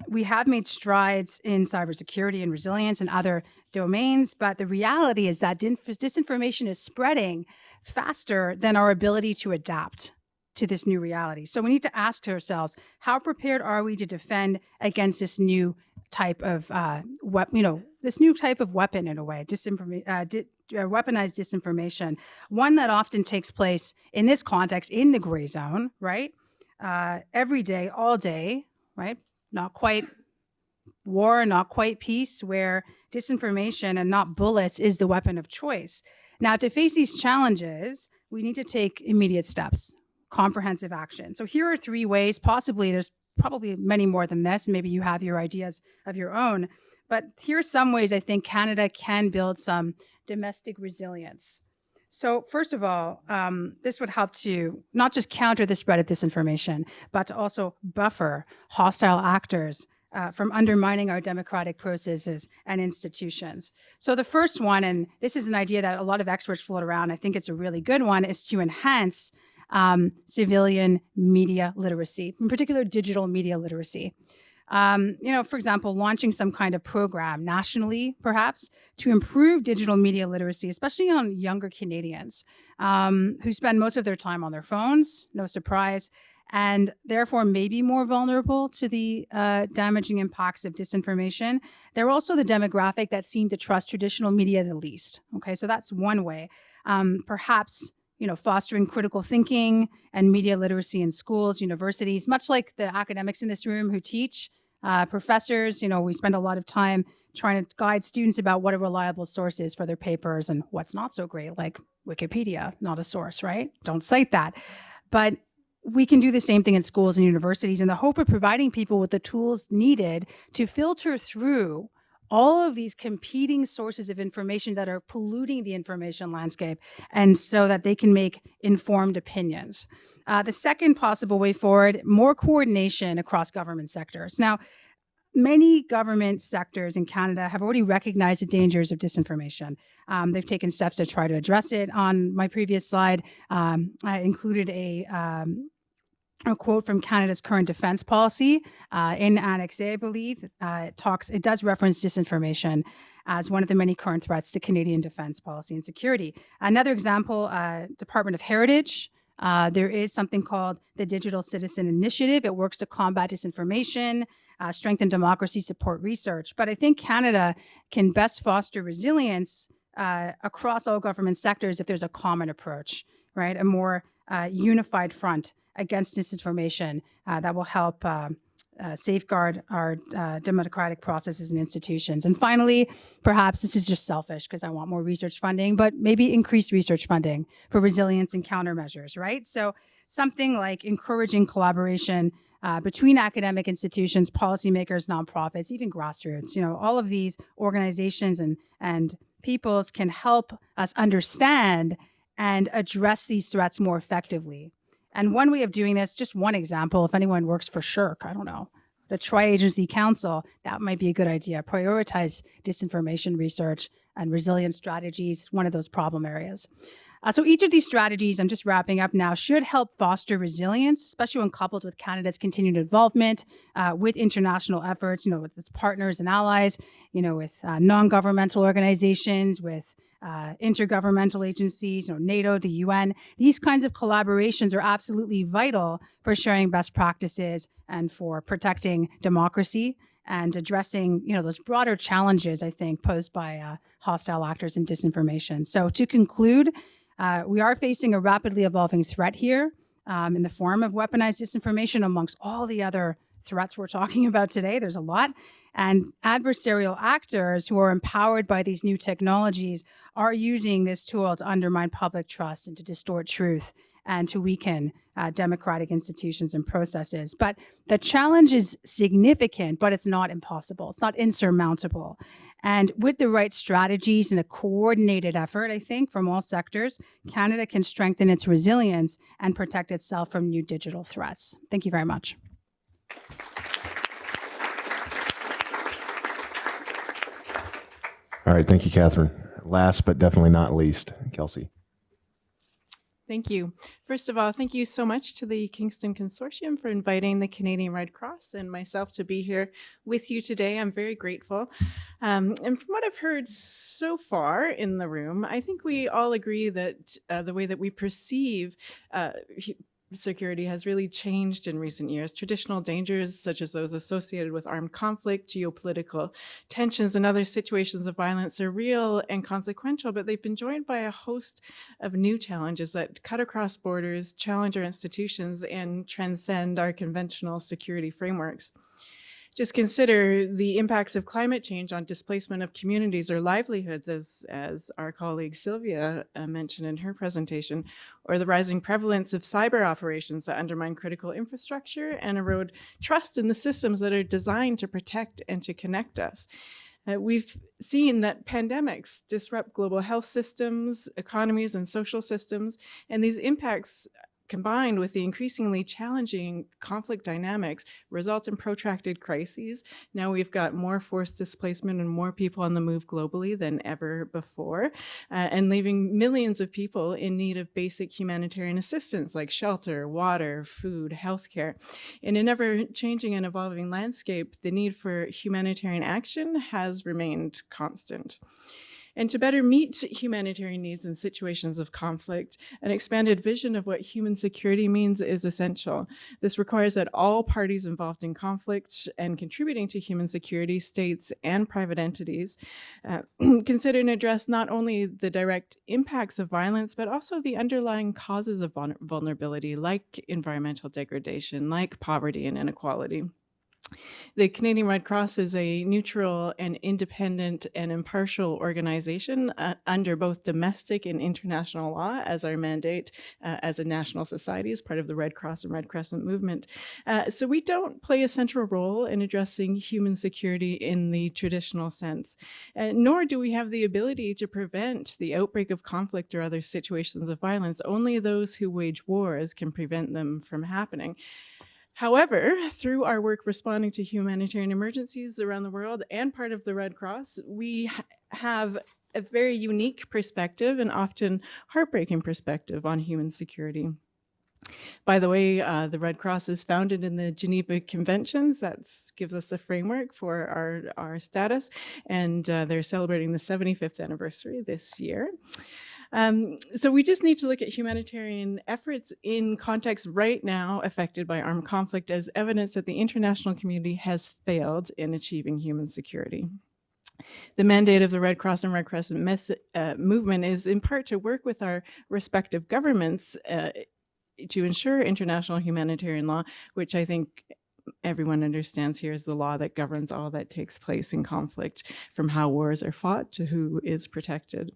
We have made strides in cybersecurity and resilience and other domains, but the reality is that disinformation is spreading faster than our ability to adapt to this new reality. So we need to ask ourselves, how prepared are we to defend against this new type of this new type of weapon, in a way, weaponized disinformation, one that often takes place in this context in the gray zone, right? Every day, all day, right? Not quite war, not quite peace, where disinformation and not bullets is the weapon of choice. Now, to face these challenges, we need to take immediate steps, comprehensive action. So here are 3 ways, possibly there's probably many more than this. Maybe you have your ideas of your own, but here are some ways I think Canada can build some domestic resilience. So first of all, this would help to not just counter the spread of disinformation, but to also buffer hostile actors from undermining our democratic processes and institutions. So the first one, and this is an idea that a lot of experts float around, I think it's a really good one, is to enhance civilian media literacy, in particular digital media literacy. For example, launching some kind of program nationally, perhaps, to improve digital media literacy, especially on younger Canadians who spend most of their time on their phones, no surprise, and therefore may be more vulnerable to the damaging impacts of disinformation. They're also the demographic that seem to trust traditional media the least. Okay, so that's one way. Perhaps fostering critical thinking and media literacy in schools, universities, much like the academics in this room who teach, professors, we spend a lot of time trying to guide students about what a reliable source is for their papers and what's not so great, like Wikipedia, not a source, right? Don't cite that. But we can do the same thing in schools and universities in the hope of providing people with the tools needed to filter through all of these competing sources of information that are polluting the information landscape, and so that they can make informed opinions. The second possible way forward, more coordination across government sectors. Now, many government sectors in Canada have already recognized the dangers of disinformation. They've taken steps to try to address it. On my previous slide, I included a quote from Canada's current defense policy in Annex A, I believe. It does reference disinformation as one of the many current threats to Canadian defense policy and security. Another example, Department of Heritage. There is something called the Digital Citizen Initiative. It works to combat disinformation, strengthen democracy, support research. But I think Canada can best foster resilience across all government sectors if there's a common approach, right? A more unified front against disinformation that will help safeguard our democratic processes and institutions. And finally, perhaps this is just selfish because I want more research funding, but maybe increase research funding for resilience and countermeasures, right? So something like encouraging collaboration between academic institutions, policymakers, nonprofits, even grassroots. All of these organizations and peoples can help us understand and address these threats more effectively. And one way of doing this, just one example, if anyone works for SHRC, I don't know, the Tri-Agency Council, that might be a good idea. Prioritize disinformation research and resilience strategies, one of those problem areas. So each of these strategies, I'm just wrapping up now, should help foster resilience, especially when coupled with Canada's continued involvement with international efforts, with its partners and allies, with non-governmental organizations, with intergovernmental agencies, NATO, the UN. These kinds of collaborations are absolutely vital for sharing best practices and for protecting democracy and addressing, those broader challenges, I think, posed by hostile actors and disinformation. So to conclude, we are facing a rapidly evolving threat here in the form of weaponized disinformation amongst all the other threats we're talking about today. There's a lot. And adversarial actors who are empowered by these new technologies are using this tool to undermine public trust and to distort truth and to weaken democratic institutions and processes. But the challenge is significant, but it's not impossible. It's not insurmountable. And with the right strategies and a coordinated effort, I think, from all sectors, Canada can strengthen its resilience and protect itself from new digital threats. Thank you very much. All right, thank you, Katherine. Last but definitely not least, Kelsey. Thank you. First of all, thank you so much to the Kingston Consortium for inviting the Canadian Red Cross and myself to be here with you today. I'm very grateful. And from what I've heard so far in the room, I think we all agree that the way that we perceive security has really changed in recent years. Traditional dangers, such as those associated with armed conflict, geopolitical tensions, and other situations of violence, are real and consequential, but they've been joined by a host of new challenges that cut across borders, challenge our institutions, and transcend our conventional security frameworks. Just consider the impacts of climate change on displacement of communities or livelihoods, as our colleague Silvia mentioned in her presentation, or the rising prevalence of cyber operations that undermine critical infrastructure and erode trust in the systems that are designed to protect and to connect us. We've seen that pandemics disrupt global health systems, economies, and social systems, and these impacts, combined with the increasingly challenging conflict dynamics, result in protracted crises. Now we've got more forced displacement and more people on the move globally than ever before, and leaving millions of people in need of basic humanitarian assistance like shelter, water, food, healthcare. In an ever-changing and evolving landscape, the need for humanitarian action has remained constant. And to better meet humanitarian needs in situations of conflict, an expanded vision of what human security means is essential. This requires that all parties involved in conflict and contributing to human security, states and private entities, consider and address not only the direct impacts of violence, but also the underlying causes of vulnerability, like environmental degradation, like poverty and inequality. The Canadian Red Cross is a neutral and independent and impartial organization under both domestic and international law as our mandate as a national society as part of the Red Cross and Red Crescent movement. So we don't play a central role in addressing human security in the traditional sense, nor do we have the ability to prevent the outbreak of conflict or other situations of violence. Only those who wage wars can prevent them from happening. However, through our work responding to humanitarian emergencies around the world and part of the Red Cross, we have a very unique perspective and often heartbreaking perspective on human security. By the way, the Red Cross is founded in the Geneva Conventions. That gives us a framework for our status, and they're celebrating the 75th anniversary this year. So we just need to look at humanitarian efforts in context right now affected by armed conflict as evidence that the international community has failed in achieving human security. The mandate of the Red Cross and Red Crescent movement is in part to work with our respective governments to ensure international humanitarian law, which I think everyone understands here is the law that governs all that takes place in conflict, from how wars are fought to who is protected.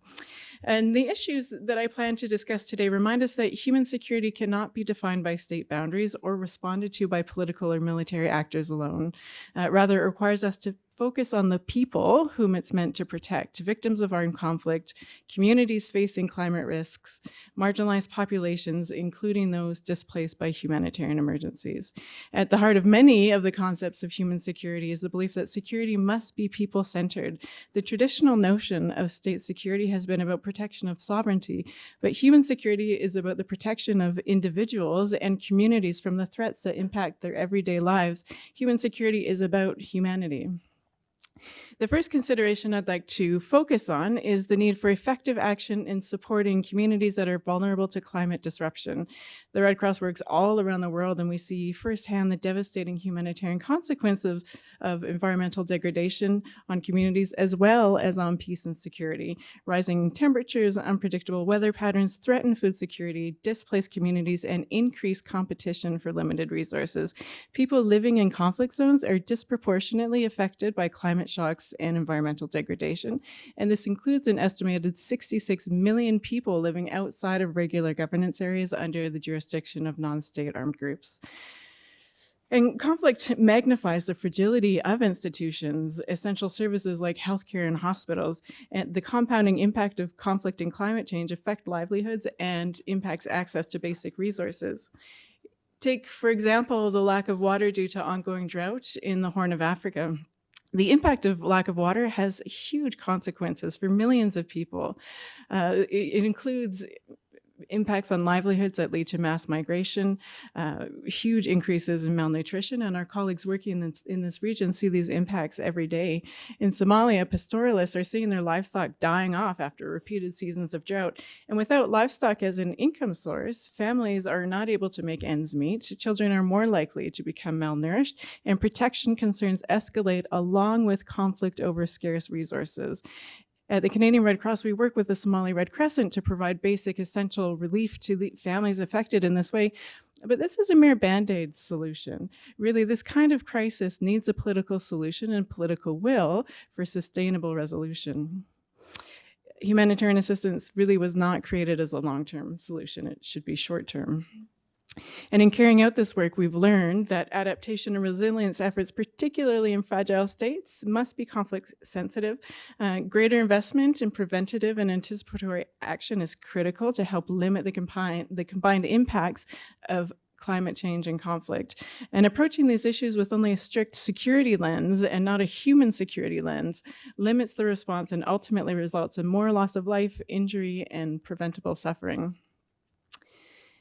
And the issues that I plan to discuss today remind us that human security cannot be defined by state boundaries or responded to by political or military actors alone. Rather, it requires us to focus on the people whom it's meant to protect, victims of armed conflict, communities facing climate risks, marginalized populations, including those displaced by humanitarian emergencies. At the heart of many of the concepts of human security is the belief that security must be people-centered. The traditional notion of state security has been about protection of sovereignty, but human security is about the protection of individuals and communities from the threats that impact their everyday lives. Human security is about humanity. The first consideration I'd like to focus on is the need for effective action in supporting communities that are vulnerable to climate disruption. The Red Cross works all around the world, and we see firsthand the devastating humanitarian consequences of environmental degradation on communities as well as on peace and security. Rising temperatures, unpredictable weather patterns threaten food security, displace communities, and increase competition for limited resources. People living in conflict zones are disproportionately affected by climate shocks and environmental degradation, and this includes an estimated 66 million people living outside of regular governance areas under the jurisdiction of non-state armed groups. And conflict magnifies the fragility of institutions, essential services like healthcare and hospitals, and the compounding impact of conflict and climate change affect livelihoods and impacts access to basic resources. Take, for example, the lack of water due to ongoing drought in the Horn of Africa. The impact of lack of water has huge consequences for millions of people. It includes impacts on livelihoods that lead to mass migration, huge increases in malnutrition, and our colleagues working in this region see these impacts every day. In Somalia, pastoralists are seeing their livestock dying off after repeated seasons of drought. And without livestock as an income source, families are not able to make ends meet, children are more likely to become malnourished, and protection concerns escalate along with conflict over scarce resources. At the Canadian Red Cross, we work with the Somali Red Crescent to provide basic essential relief to the families affected in this way. But this is a mere Band-Aid solution. Really, this kind of crisis needs a political solution and political will for sustainable resolution. Humanitarian assistance really was not created as a long-term solution. It should be short-term. And in carrying out this work, we've learned that adaptation and resilience efforts, particularly in fragile states, must be conflict sensitive. Greater investment in preventative and anticipatory action is critical to help limit the combined impacts of climate change and conflict. And approaching these issues with only a strict security lens and not a human security lens limits the response and ultimately results in more loss of life, injury, and preventable suffering.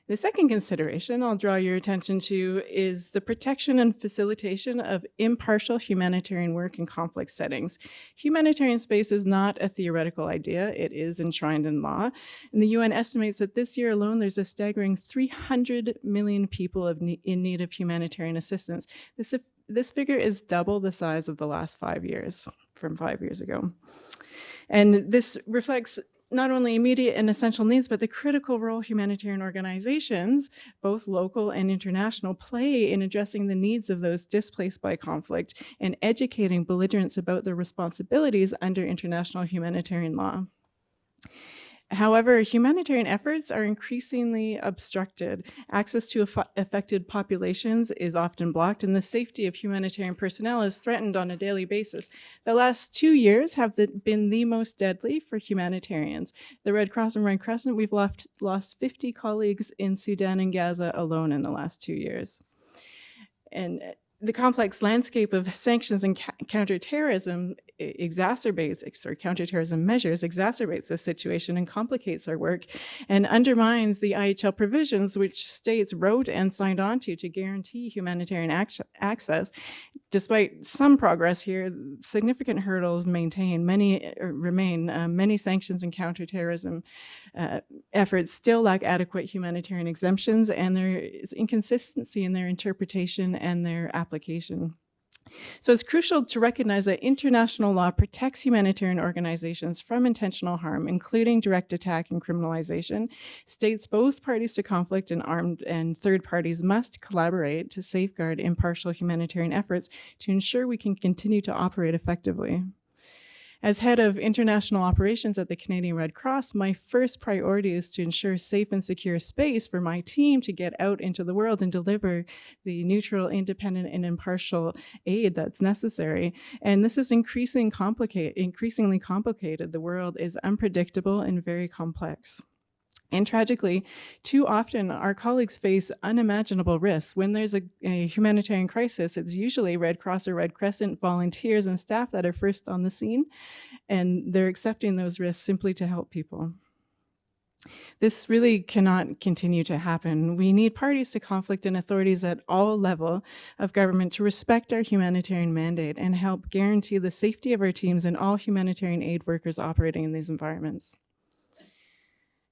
The second consideration I'll draw your attention to is the protection and facilitation of impartial humanitarian work in conflict settings. Humanitarian space is not a theoretical idea, it is enshrined in law. And the UN estimates that this year alone there's a staggering 300 million people in need of humanitarian assistance. This figure is double the size of the last 5 years, from 5 years ago. And this reflects not only immediate and essential needs, but the critical role humanitarian organizations, both local and international, play in addressing the needs of those displaced by conflict and educating belligerents about their responsibilities under international humanitarian law. However, humanitarian efforts are increasingly obstructed. Access to affected populations is often blocked, and the safety of humanitarian personnel is threatened on a daily basis. The last 2 years have been the most deadly for humanitarians. The Red Cross and Red Crescent, we've lost 50 colleagues in Sudan and Gaza alone in the last 2 years. And the complex landscape of sanctions and counterterrorism counterterrorism measures exacerbates this situation and complicates our work and undermines the IHL provisions which states wrote and signed onto to guarantee humanitarian access. Despite some progress here, significant hurdles remain. Many sanctions and counterterrorism efforts still lack adequate humanitarian exemptions, and there is inconsistency in their interpretation and their application. So it's crucial to recognize that international law protects humanitarian organizations from intentional harm, including direct attack and criminalization. States, both parties to conflict and armed and third parties, must collaborate to safeguard impartial humanitarian efforts to ensure we can continue to operate effectively. As head of international operations at the Canadian Red Cross, my first priority is to ensure safe and secure space for my team to get out into the world and deliver the neutral, independent, and impartial aid that's necessary. And this is increasingly complicated. The world is unpredictable and very complex. And tragically, too often our colleagues face unimaginable risks. When there's a humanitarian crisis, it's usually Red Cross or Red Crescent volunteers and staff that are first on the scene, and they're accepting those risks simply to help people. This really cannot continue to happen. We need parties to conflict and authorities at all levels of government to respect our humanitarian mandate and help guarantee the safety of our teams and all humanitarian aid workers operating in these environments.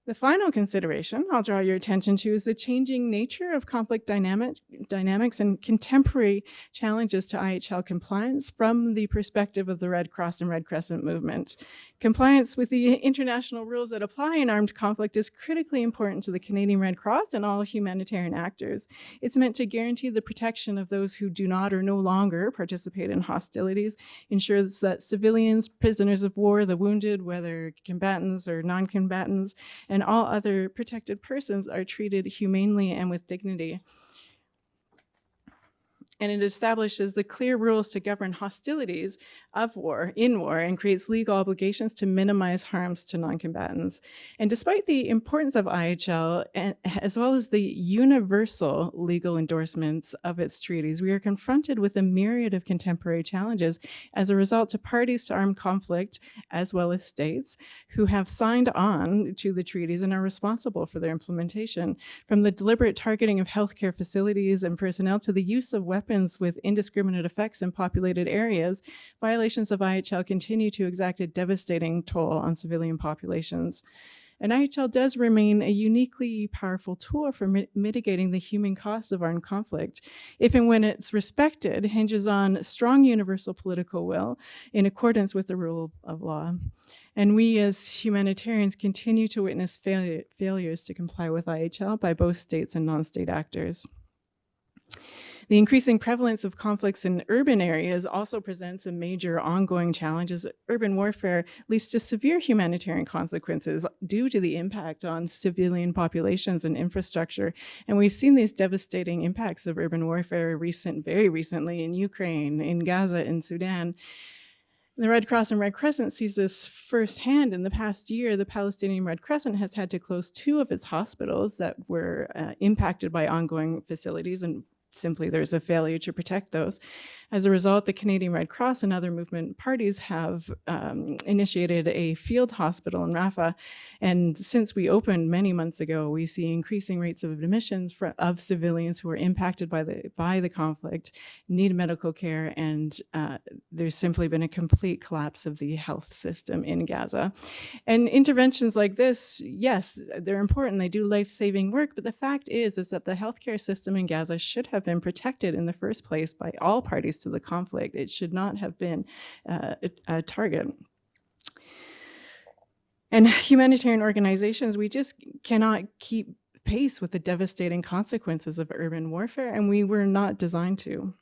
The final consideration I'll draw your attention to is the changing nature of conflict dynamics and contemporary challenges to IHL compliance from the perspective of the Red Cross and Red Crescent movement. Compliance with the international rules that apply in armed conflict is critically important to the Canadian Red Cross and all humanitarian actors. It's meant to guarantee the protection of those who do not or no longer participate in hostilities, ensures that civilians, prisoners of war, the wounded, whether combatants or non-combatants, and all other protected persons are treated humanely and with dignity. And it establishes the clear rules to govern hostilities in war, and creates legal obligations to minimize harms to non-combatants. And despite the importance of IHL, as well as the universal legal endorsements of its treaties, we are confronted with a myriad of contemporary challenges as a result to parties to armed conflict, as well as states who have signed on to the treaties and are responsible for their implementation. From the deliberate targeting of healthcare facilities and personnel to the use of weapons with indiscriminate effects in populated areas, violations of IHL continue to exact a devastating toll on civilian populations. And IHL does remain a uniquely powerful tool for mitigating the human cost of armed conflict, if and when it's respected, hinges on strong universal political will in accordance with the rule of law. And we as humanitarians continue to witness failures to comply with IHL by both states and non-state actors. The increasing prevalence of conflicts in urban areas also presents a major ongoing challenge, as urban warfare leads to severe humanitarian consequences due to the impact on civilian populations and infrastructure. And we've seen these devastating impacts of urban warfare very recently in Ukraine, in Gaza, in Sudan. The Red Cross and Red Crescent sees this firsthand. In the past year, the Palestinian Red Crescent has had to close 2 of its hospitals that were impacted by ongoing facilities, and simply there's a failure to protect those. As a result, the Canadian Red Cross and other movement parties have initiated a field hospital in Rafah. And since we opened many months ago, we see increasing rates of admissions of civilians who are impacted by the conflict, need medical care, and there's simply been a complete collapse of the health system in Gaza. And interventions like this, yes, they're important. They do life-saving work, but the fact is that the healthcare system in Gaza should have been protected in the first place by all parties to the conflict. It should not have been a target. And humanitarian organizations, we just cannot keep pace with the devastating consequences of urban warfare, and we were not designed to.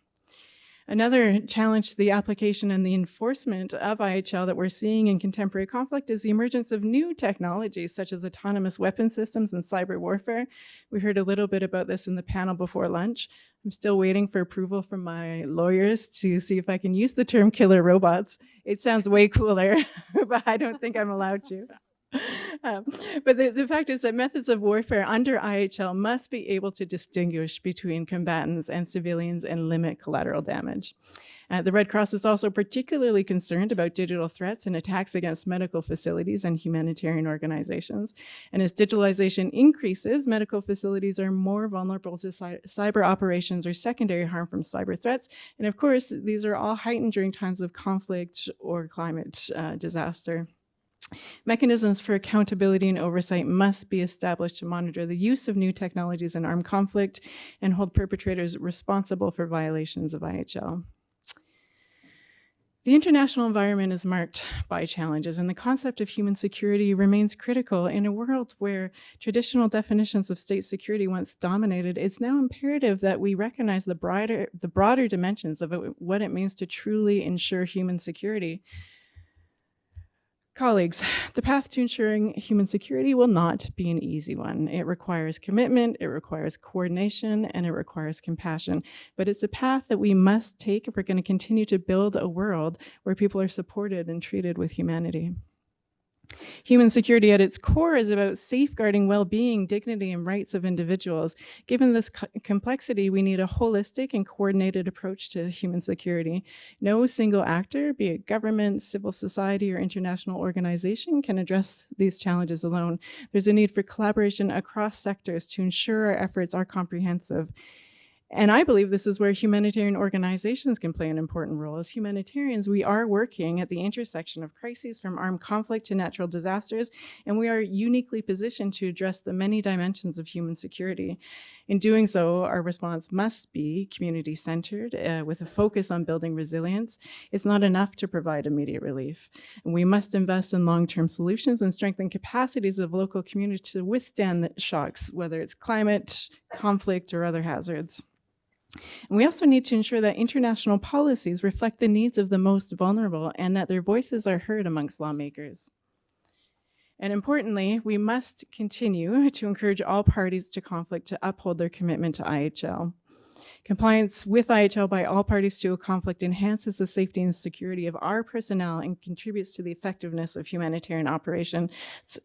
Another challenge to the application and the enforcement of IHL that we're seeing in contemporary conflict is the emergence of new technologies such as autonomous weapon systems and cyber warfare. We heard a little bit about this in the panel before lunch. I'm still waiting for approval from my lawyers to see if I can use the term killer robots. It sounds way cooler, but I don't think I'm allowed to. But the fact is that methods of warfare under IHL must be able to distinguish between combatants and civilians and limit collateral damage. The Red Cross is also particularly concerned about digital threats and attacks against medical facilities and humanitarian organizations. And as digitalization increases, medical facilities are more vulnerable to cyber operations or secondary harm from cyber threats. And of course, these are all heightened during times of conflict or climate disaster. Mechanisms for accountability and oversight must be established to monitor the use of new technologies in armed conflict and hold perpetrators responsible for violations of IHL. The international environment is marked by challenges, and the concept of human security remains critical. In a world where traditional definitions of state security once dominated, it's now imperative that we recognize the broader dimensions of what it means to truly ensure human security. Colleagues, the path to ensuring human security will not be an easy one. It requires commitment, it requires coordination, and it requires compassion. But it's a path that we must take if we're going to continue to build a world where people are supported and treated with humanity. Human security at its core is about safeguarding well-being, dignity, and rights of individuals. Given this complexity, we need a holistic and coordinated approach to human security. No single actor, be it government, civil society, or international organization, can address these challenges alone. There's a need for collaboration across sectors to ensure our efforts are comprehensive. And I believe this is where humanitarian organizations can play an important role. As humanitarians, we are working at the intersection of crises from armed conflict to natural disasters, and we are uniquely positioned to address the many dimensions of human security. In doing so, our response must be community-centered, with a focus on building resilience. It's not enough to provide immediate relief. And we must invest in long-term solutions and strengthen capacities of local communities to withstand the shocks, whether it's climate, conflict, or other hazards. And we also need to ensure that international policies reflect the needs of the most vulnerable and that their voices are heard amongst lawmakers. And importantly, we must continue to encourage all parties to conflict to uphold their commitment to IHL. Compliance with IHL by all parties to a conflict enhances the safety and security of our personnel and contributes to the effectiveness of humanitarian operations.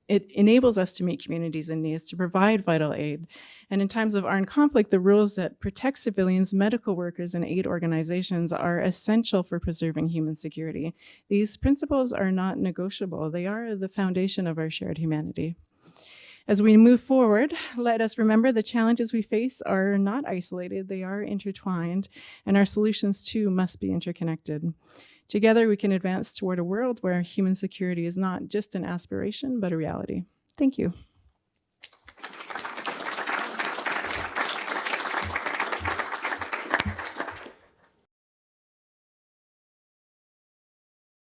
It enables us to meet communities in need, to provide vital aid. And in times of armed conflict, the rules that protect civilians, medical workers, and aid organizations are essential for preserving human security. These principles are not negotiable. They are the foundation of our shared humanity. As we move forward, let us remember the challenges we face are not isolated, they are intertwined, and our solutions too must be interconnected. Together, we can advance toward a world where human security is not just an aspiration, but a reality. Thank you.